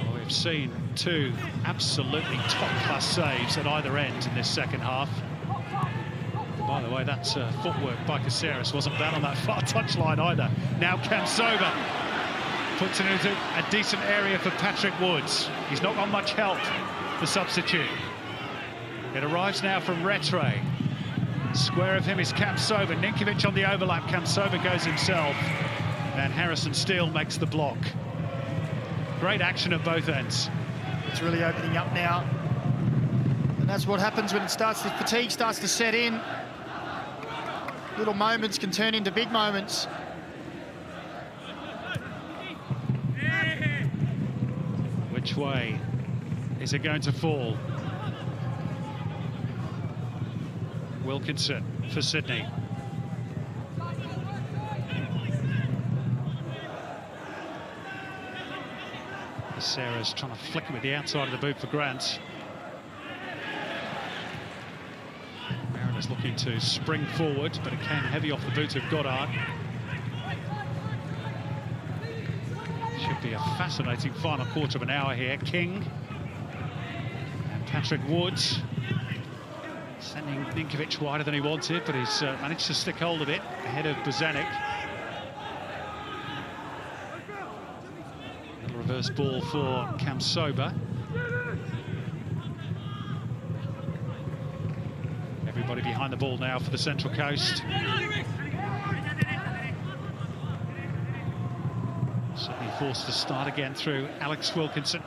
Well, we've seen two absolutely top-class saves at either end in this second half. By the way, that footwork by Caceres wasn't bad on that far touchline either. Now Kamsova puts it into a decent area for Patrick Woods. He's not got much help, the substitute. It arrives now from Retre. Square of him is Kamsova. Ninkovic on the overlap. Kamsova goes himself. And Harrison Steele makes the block. Great action at both ends. It's really opening up now. And that's what happens when it starts, the fatigue starts to set in. Little moments can turn into big moments. Which way is it going to fall? Wilkinson for Sydney. Sarah's trying to flick him with the outside of the boot for Grant. Mariners looking to spring forward, but it came heavy off the boot of Goddard. Should be a fascinating final quarter of an hour here. King and Patrick Woods sending Ninkovic wider than he wanted, but he's managed to stick hold of it ahead of Bozanic. Little reverse ball for Kamsova. Everybody behind the ball now for the Central Coast. Sydney forced to start again through Alex Wilkinson.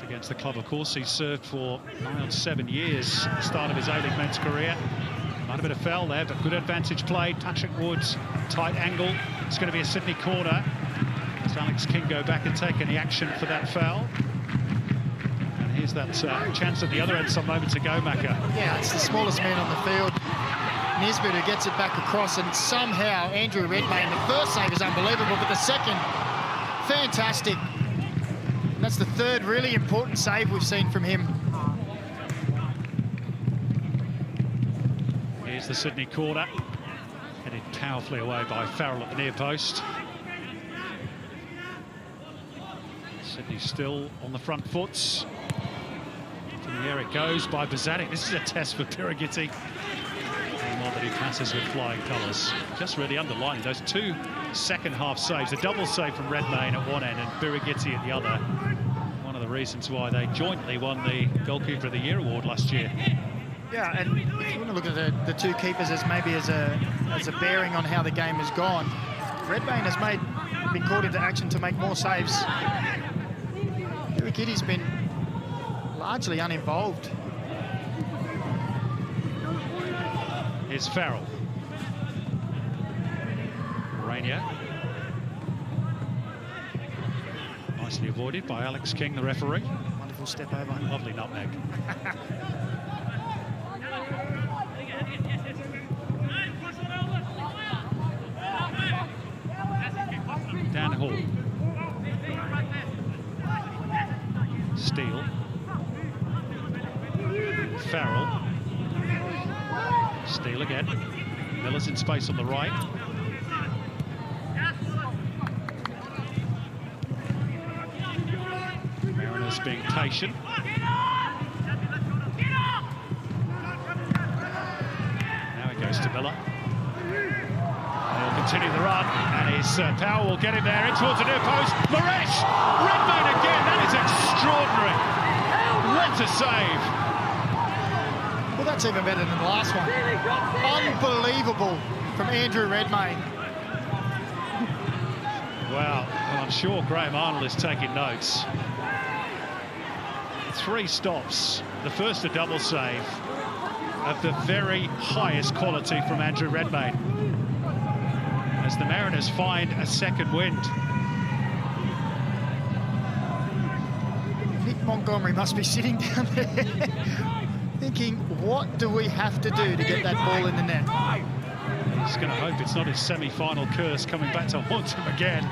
Against the club, of course, he served for 9 or 7 years at the start of his A-League men's career. Might have been a foul there, but good advantage played. Patrick Woods, tight angle. It's going to be a Sydney corner. Does Alex King go back and take any action for that foul? And here's that chance at the other end some moments ago, Macca. Yeah, it's the smallest man on the field. Nisbet who gets it back across, and somehow Andrew Redmayne, the first save is unbelievable, but the second, fantastic. And that's the third really important save we've seen from him. Here's the Sydney corner, headed powerfully away by Farrell at the near post. Sydney still on the front foots. In the air it goes by Bozanic. This is a test for Birighitti. More that he passes with flying colours. Just really underlining those two second half saves. A double save from Redmayne at one end and Birighitti at the other. One of the reasons why they jointly won the Goalkeeper of the Year award last year. Yeah, and if you want to look at the two keepers as maybe as a bearing on how the game has gone, Redmayne has been called into action to make more saves. Birighitti's been largely uninvolved. Here's Farrell. Rainier. Nicely avoided by Alex King, the referee. Wonderful step over. Lovely nutmeg. Dan Hall. Steele. Farrell. Steele again. Miller's in space on the right. Mariners being patient. Now it goes to Miller. He'll continue the run, and his power will get him there in towards the near post. Maresh! Redmayne again, that is extraordinary. What a save. Well, that's even better than the last one. Unbelievable from Andrew Redmayne. Wow, well, I'm sure Graham Arnold is taking notes. 3 stops, the first a double save of the very highest quality from Andrew Redmayne, as the Mariners find a second wind. Nick Montgomery must be sitting down there thinking, what do we have to do to get that ball in the net? He's going to hope it's not his semi-final curse coming back to haunt him again.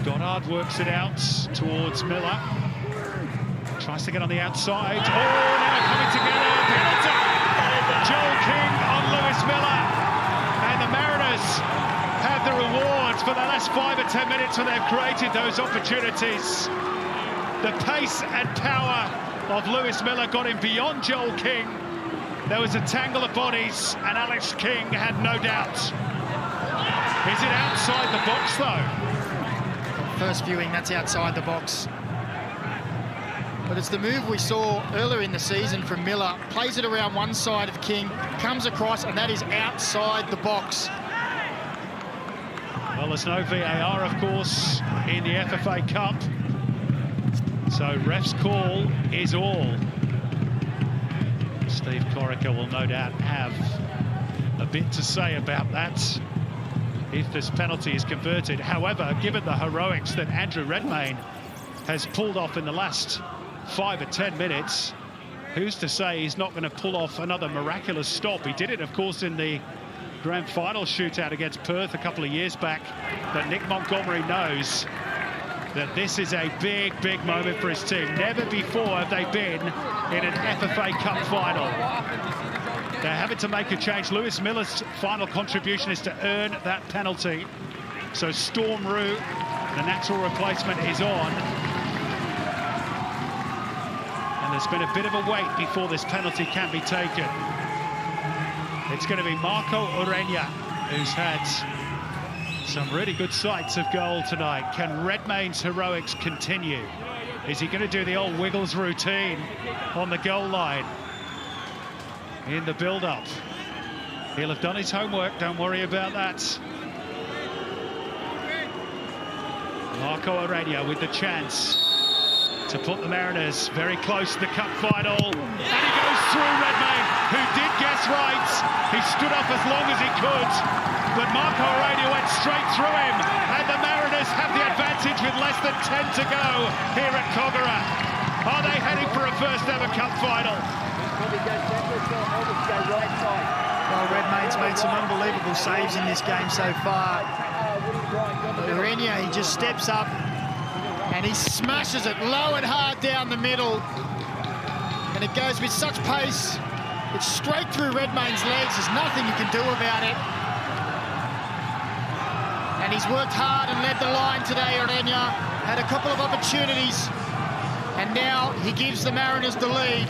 Goddard works it out towards Miller. Tries to get on the outside. Oh, now coming together. Penalty! Joel King on Lewis Miller. And the Mariners have the rewards for the last 5 or 10 minutes when they've created those opportunities. The pace and power of Lewis Miller got him beyond Joel King. There was a tangle of bodies, and Alex King had no doubt. Is it outside the box, though? First viewing, that's outside the box. But it's the move we saw earlier in the season from Miller. Plays it around one side of King, comes across, and that is outside the box. Well, there's no VAR, of course, in the FFA Cup. So ref's call is all. Steve Corica will no doubt have a bit to say about that if this penalty is converted. However, given the heroics that Andrew Redmayne has pulled off in the last 5 or 10 minutes, who's to say he's not going to pull off another miraculous stop? He did it, of course, in the grand final shootout against Perth a couple of years back. But Nick Montgomery knows that this is a big, big moment for his team. Never before have they been in an FFA Cup final. They're having to make a change. Lewis Miller's final contribution is to earn that penalty. So Storm Roux, the natural replacement, is on. And there's been a bit of a wait before this penalty can be taken. It's going to be Marco Ureña, who's had some really good sights of goal tonight. Can Redmayne's heroics continue? Is he going to do the old Wiggles routine on the goal line in the build-up? He'll have done his homework, don't worry about that. Marco Ureña with the chance to put the Mariners very close to the cup final. And he goes through Redmayne, who did guess right. He stood up as long as he could, but Marco Ureña went straight through him, and the Mariners have the advantage with less than 10 to go here at Kogarah. Are they heading for a first ever cup final? Well, Redmayne's made some unbelievable saves in this game so far. Ureña, he just steps up and he smashes it low and hard down the middle. And it goes with such pace. It's straight through Redmayne's legs. There's nothing you can do about it. And he's worked hard and led the line today, Ureña. Had a couple of opportunities. And now he gives the Mariners the lead.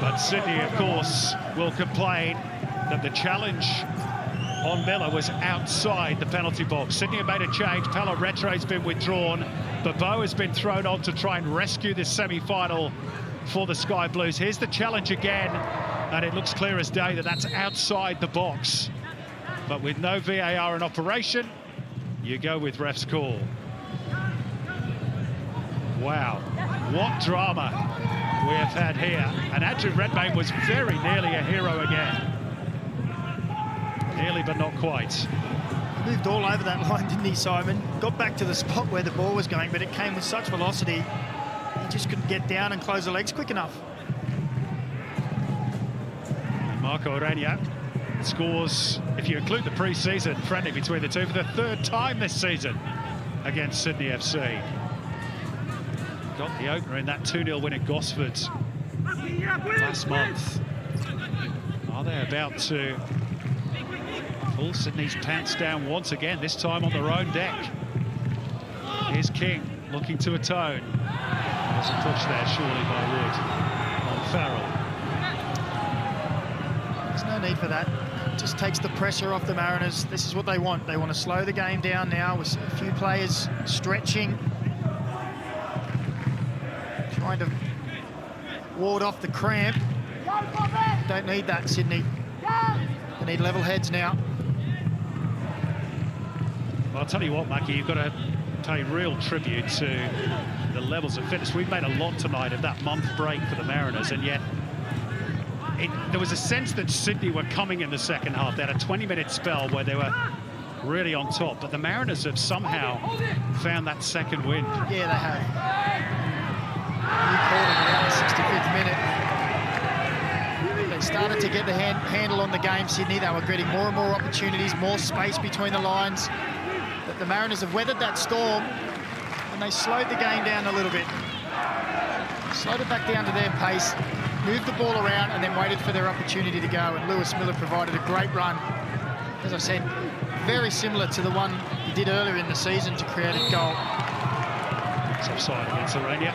But Sydney, of course, will complain that the challenge on Miller was outside the penalty box. Sydney have made a change. Palo Retro's been withdrawn. Bobo has been thrown on to try and rescue this semi-final for the Sky Blues. Here's the challenge again, and it looks clear as day that that's outside the box. But with no VAR in operation, you go with ref's call. Wow, what drama we have had here. And Andrew Redmayne was very nearly a hero again. Nearly, but not quite. Moved all over that line, didn't he, Simon? Got back to the spot where the ball was going, but it came with such velocity. He just couldn't get down and close the legs quick enough. And Marco Ureña scores, if you include the pre-season friendly between the two, for the 3rd time this season against Sydney FC. Got the opener in that 2-0 win at Gosford last month. Are they about to pull Sydney's pants down once again, this time on their own deck? Here's King looking to atone. There's a push there, surely, by Wood on Farrell. There's no need for that. It just takes the pressure off the Mariners. This is what they want. They want to slow the game down now with a few players stretching, trying to ward off the cramp. Don't need that, Sydney. They need level heads now. Well, I'll tell you what, Mackie, you've got to pay real tribute to the levels of fitness. We've made a lot tonight of that month break for the Mariners, and yet there was a sense that Sydney were coming in the second half. They had a 20-minute spell where they were really on top, but the Mariners have somehow found that second wind. Yeah, they have. You called it around the 65th minute. They started to get the handle on the game, Sydney. They were getting more and more opportunities, more space between the lines. But the Mariners have weathered that storm, and they slowed the game down a little bit. Slowed it back down to their pace. moved the ball around and then waited for their opportunity to go, and Lewis Miller provided a great run. As I said, very similar to the one he did earlier in the season to create a goal. It's offside against Orania.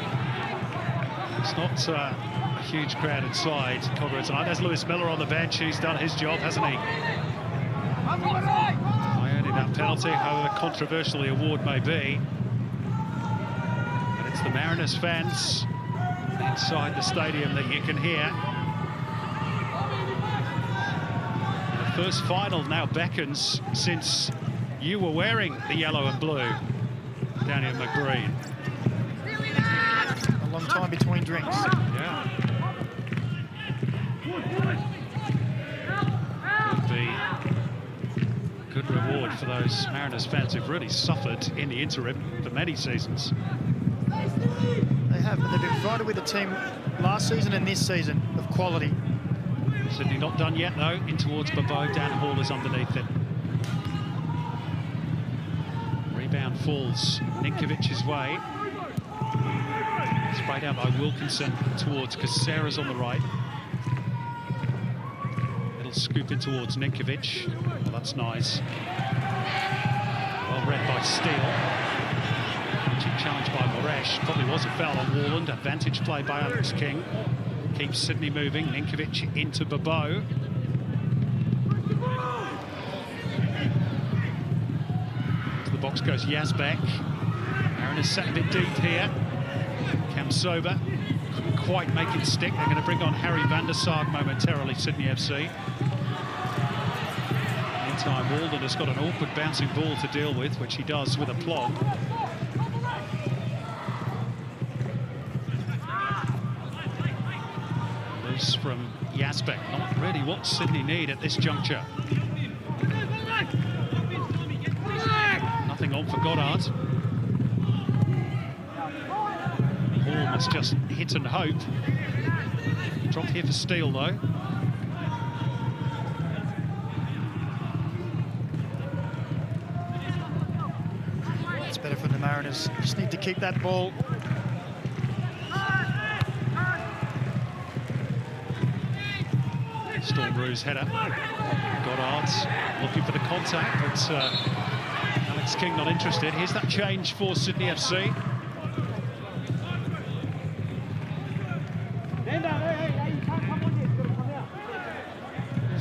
It's not a huge crowd inside Cogra tonight. There's Lewis Miller on the bench. He's done his job, hasn't he? By earning that penalty, however controversial the award may be. But it's the Mariners fans inside the stadium that you can hear. The first final now beckons since you were wearing the yellow and blue, Daniel McBreen. A long time between drinks. Yeah. Would be a good reward for those Mariners fans who've really suffered in the interim for many seasons. They have, but they've been provided with a team last season and this season of quality. Sydney not done yet, though. In towards Bobo. Dan Hall is underneath it. Rebound falls Ninkovic's way. Sprayed out by Wilkinson towards Caceres on the right. It'll scoop in towards Ninkovic. Well, that's nice. Well read by Steele. Challenged by Moresh. Probably was a foul on Warland. Advantage play by Alex King. Keeps Sydney moving. Ninkovic into Bobo. To the box goes Yazbek. Mariners set a bit deep here. Kamsoba couldn't quite make it stick. They're going to bring on Harry van der Sarg momentarily, Sydney FC. Meantime, Walden has got an awkward bouncing ball to deal with, which he does with a plod. Loose from Yazbek, not really what Sydney need at this juncture. Nothing on for Goddard. Hall must just hit and hope. Drop here for Steele, though. It's better for the Mariners. Just need to keep that ball. Storm Bruce header. Goddard's looking for the contact, but Alex King not interested. Here's that change for Sydney FC.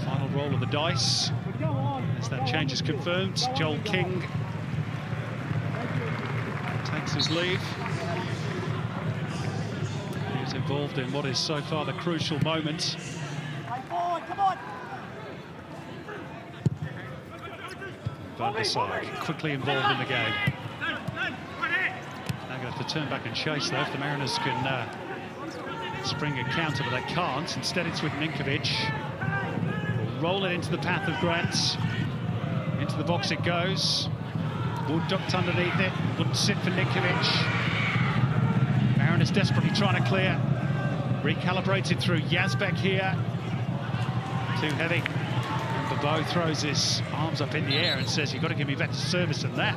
Final roll of the dice. As that change is confirmed, Joel King takes his leave. He's involved in what is so far the crucial moment. Van der Sarg quickly involved in the game. Now going to have to turn back and chase, though, if the Mariners can spring a counter, but they can't. Instead, it's with Ninkovic. Will roll it into the path of Grant. Into the box it goes. Wood ducked underneath it. Wouldn't sit for Ninkovic. Mariners desperately trying to clear. Recalibrated through Yazbek here. Too heavy. Bobo throws his arms up in the air and says, you've got to give me better service than that.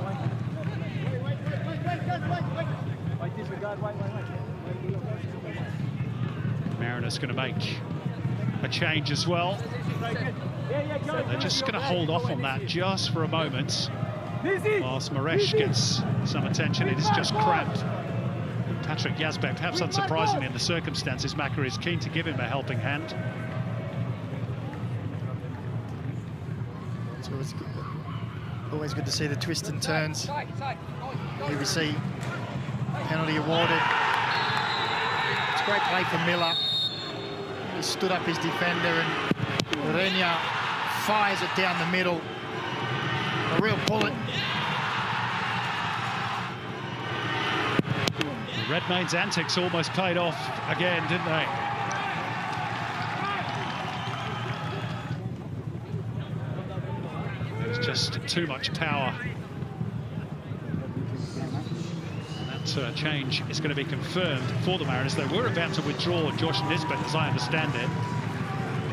Mariners going to make a change as well. They're just going to hold off on that just for a moment. Whilst Moresh gets some attention, it is just cramped. And Patrick Yazbek, perhaps unsurprisingly in the circumstances, Macca is keen to give him a helping hand. It's always good to see the twists and turns. Here we see penalty awarded. It's a great play for Miller. He stood up his defender and Renia fires it down the middle. A real bullet. The Redmayne's antics almost paid off again, didn't they? Just too much power. And that change is going to be confirmed for the Mariners. They were about to withdraw Josh Nisbet, as I understand it,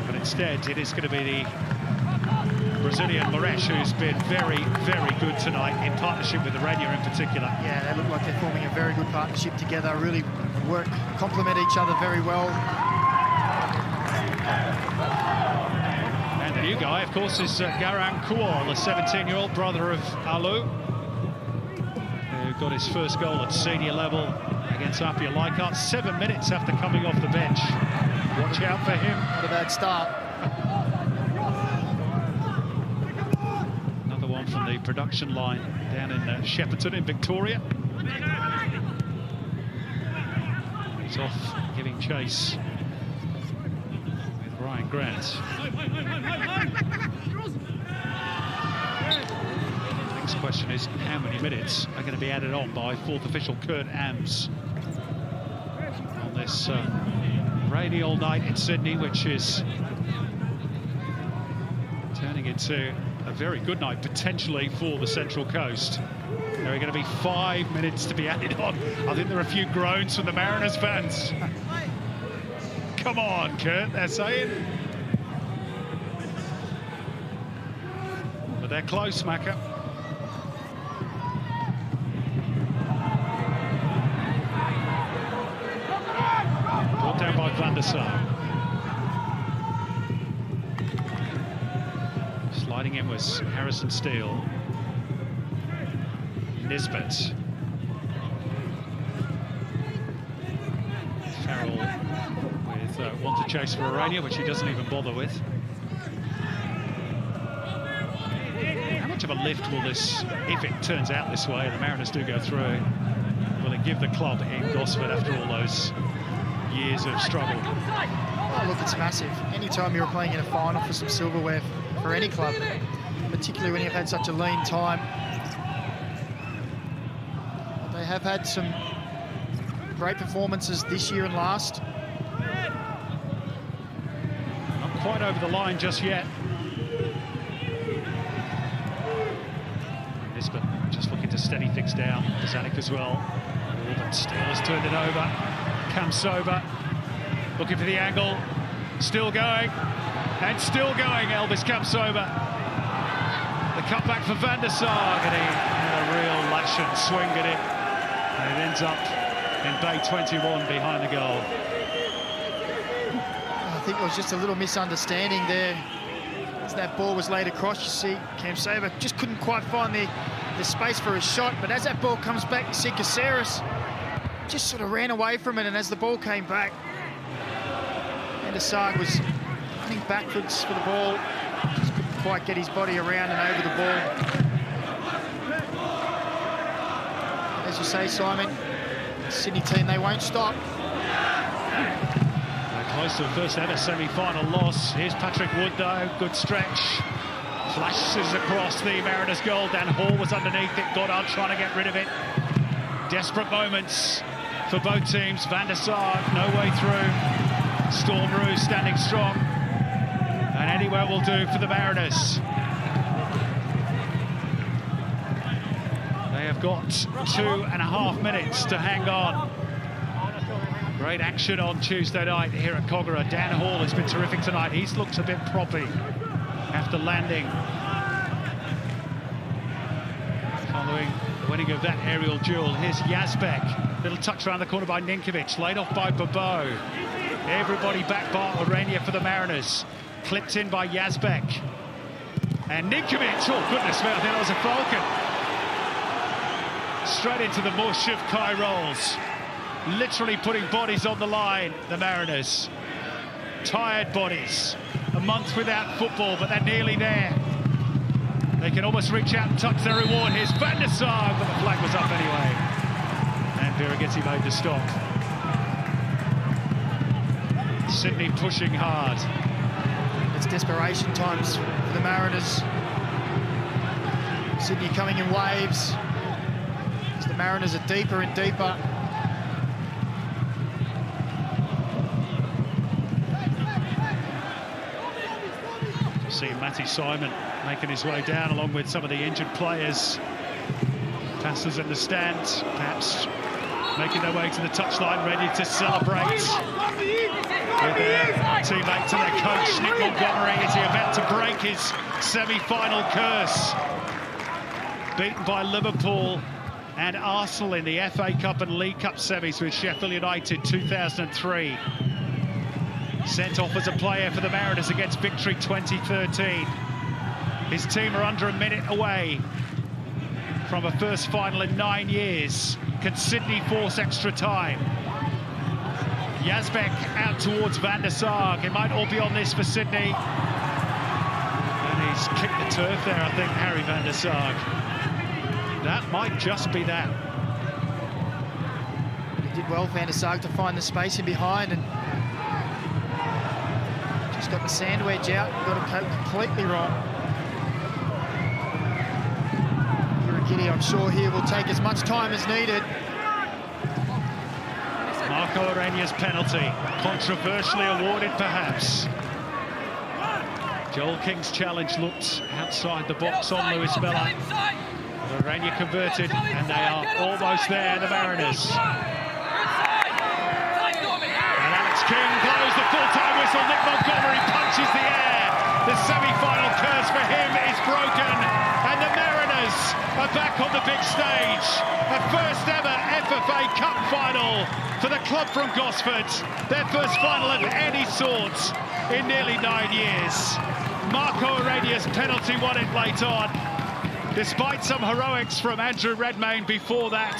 but instead it is going to be the Brazilian Moresh, who's been very, very good tonight in partnership with Orania in particular. Yeah, they look like they're forming a very good partnership together. Really complement each other very well. And the new guy, of course, is Garang Kuol, the 17-year-old brother of Alu, who got his first goal at senior level against Apia Leichhardt 7 minutes after coming off the bench. Watch out for him. Not a bad start. Another one from the production line down in Shepparton in Victoria. He's off giving chase with Ryan Grant. Next question is, how many minutes are going to be added on by fourth official Kurt Ams on this rainy all night in Sydney, which is turning into a very good night potentially for the Central Coast. There are going to be 5 minutes to be added on. I think there are a few groans from the Mariners fans. Come on, Kurt, they're saying. But they're close, Macca. Brought down by Van der Sar. Sliding in was Harrison Steele. Nisbet. Farrell with one to chase for Orania, which he doesn't even bother with. How much of a lift will this, if it turns out this way, the Mariners do go through, will it give the club in Gosford after all those years of struggle? Oh, look, it's massive. Anytime you're playing in a final for some silverware for any club, particularly when you've had such a lean time. They have had some great performances this year and last. Not quite over the line just yet. Nisbet just looking to steady things down. Zanuck as well. But Steele has turned it over. Kamsova looking for the angle. Still going. And still going, Elvis Kamsova. The cutback for Van der Sar, getting a real lash and swing at it. And it ends up in Bay 21 behind the goal. I think it was just a little misunderstanding there. As that ball was laid across, you see Kamsova just couldn't quite find the space for his shot. But as that ball comes back, you see Caceres just sort of ran away from it. And as the ball came back, Van der Sar was running backwards for the ball. Just couldn't quite get his body around and over the ball. As you say, Simon, the Sydney team, they won't stop. They're close to the first ever semi-final loss. Here's Patrick Wood, though. Good stretch. Flashes across the Mariners' goal. Dan Hall was underneath it. Goddard trying to get rid of it. Desperate moments for both teams. Van der Sar, no way through. Storm Roux standing strong. And anywhere will do for the Mariners. They have got 2.5 minutes to hang on. Great action on Tuesday night here at Kogarah. Dan Hall has been terrific tonight. He's looked a bit proppy after landing. Following the winning of that aerial duel, here's Yazbek. Little touch around the corner by Ninkovic, laid off by Bobo. Everybody back by Orania for the Mariners. Clipped in by Yazbek. And Ninkovic, oh goodness me, I think that was a Falcon. Straight into the mush of Kai Rolls. Literally putting bodies on the line, the Mariners. Tired bodies. A month without football, but they're nearly there. They can almost reach out and touch their reward. Here's Van der Sar, but the flag was up anyway. And Birighitti made the stop. Sydney pushing hard. It's desperation times for the Mariners. Sydney coming in waves. As the Mariners are deeper and deeper. See Matty Simon making his way down along with some of the injured players. Passes in the stands, perhaps making their way to the touchline, ready to celebrate with their teammates and their coach, Nick Montgomery, as he about to break his semi-final curse. Beaten by Liverpool and Arsenal in the FA Cup and League Cup semis with Sheffield United 2003. Sent off as a player for the Mariners against Victory 2013. His team are under a minute away from a first final in 9 years. Can Sydney force extra time? Yazbek out towards Van der Sarg. It might all be on this for Sydney. And he's kicked the turf there, I think, Harry Van der Sarg. That might just be that. He did well, Van der Sarg, to find the space in behind and just got the sand wedge out and got him completely wrong. Urquidy, I'm sure here will take as much time as needed. Marco Arena's penalty, controversially awarded perhaps. Joel King's challenge looked outside the box on Lewis Miller. Arena converted, and they are almost there, the Mariners. And Alex King blows the full-time whistle. Nick Montgomery punches the air. The semi-final curse for him is broken, and the Mariners are back on the big stage. A first ever FFA Cup final for the club from Gosford. Their first final of any sort in nearly 9 years. Marco Arena's penalty won it late on. Despite some heroics from Andrew Redmayne before that,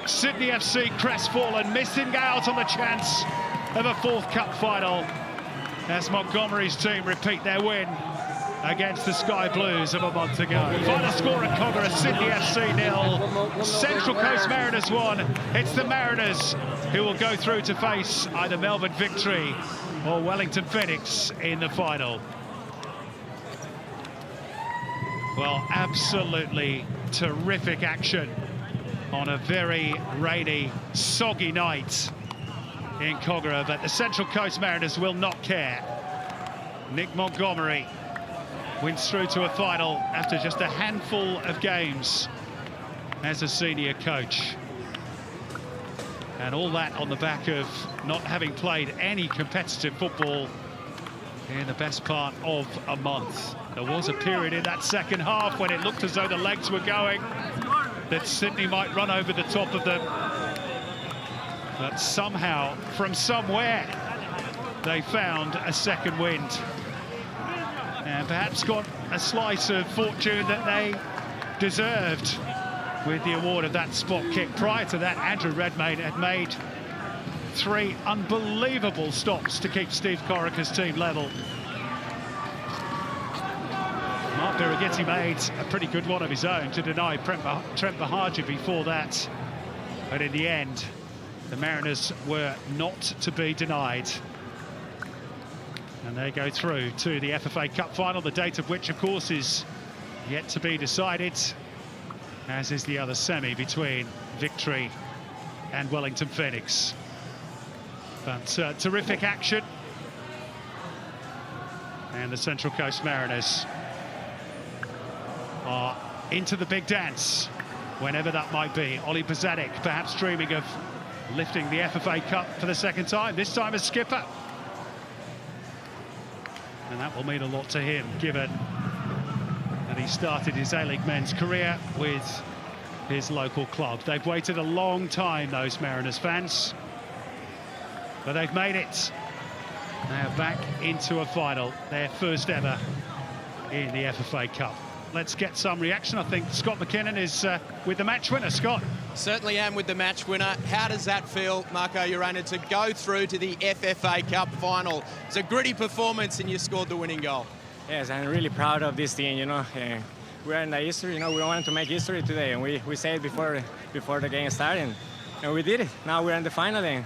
Sydney FC crestfallen, missing out on the chance of a fourth cup final as Montgomery's team repeat their win against the Sky Blues of a month ago. Final score at Cogra, Sydney FC 0, Central Coast Mariners 1. It's the Mariners who will go through to face either Melbourne Victory or Wellington Phoenix in the final. Well, absolutely terrific action on a very rainy, soggy night in Cogra, but the Central Coast Mariners will not care. Nick Montgomery wins through to a final after just a handful of games as a senior coach. And all that on the back of not having played any competitive football in the best part of a month. There was a period in that second half when it looked as though the legs were going, that Sydney might run over the top of them. But somehow, from somewhere, they found a second wind. And perhaps got a slice of fortune that they deserved with the award of that spot kick. Prior to that, Andrew Redmayne had made 3 unbelievable stops to keep Steve Corica's team level. Mark Birighitti made a pretty good one of his own to deny Trent Bahaji before that. But in the end, the Mariners were not to be denied. And they go through to the FFA Cup final, the date of which, of course, is yet to be decided, as is the other semi between Victory and Wellington Phoenix. But terrific action. And the Central Coast Mariners are into the big dance, whenever that might be. Ollie Bozanic perhaps dreaming of lifting the FFA Cup for the second time, this time as skipper. And that will mean a lot to him, given that he started his A-League men's career with his local club. They've waited a long time, those Mariners fans, but they've made it. They are back into a final, their first ever in the FFA Cup. Let's get some reaction. I think Scott McKinnon is with the match winner. Scott. Certainly am with the match winner. How does that feel, Marco Urena, to go through to the FFA Cup final? It's a gritty performance and you scored the winning goal. Yes, I'm really proud of this team, you know. We're in the history, you know, we wanted to make history today, and we said it before the game started, and we did it. Now we're in the final, and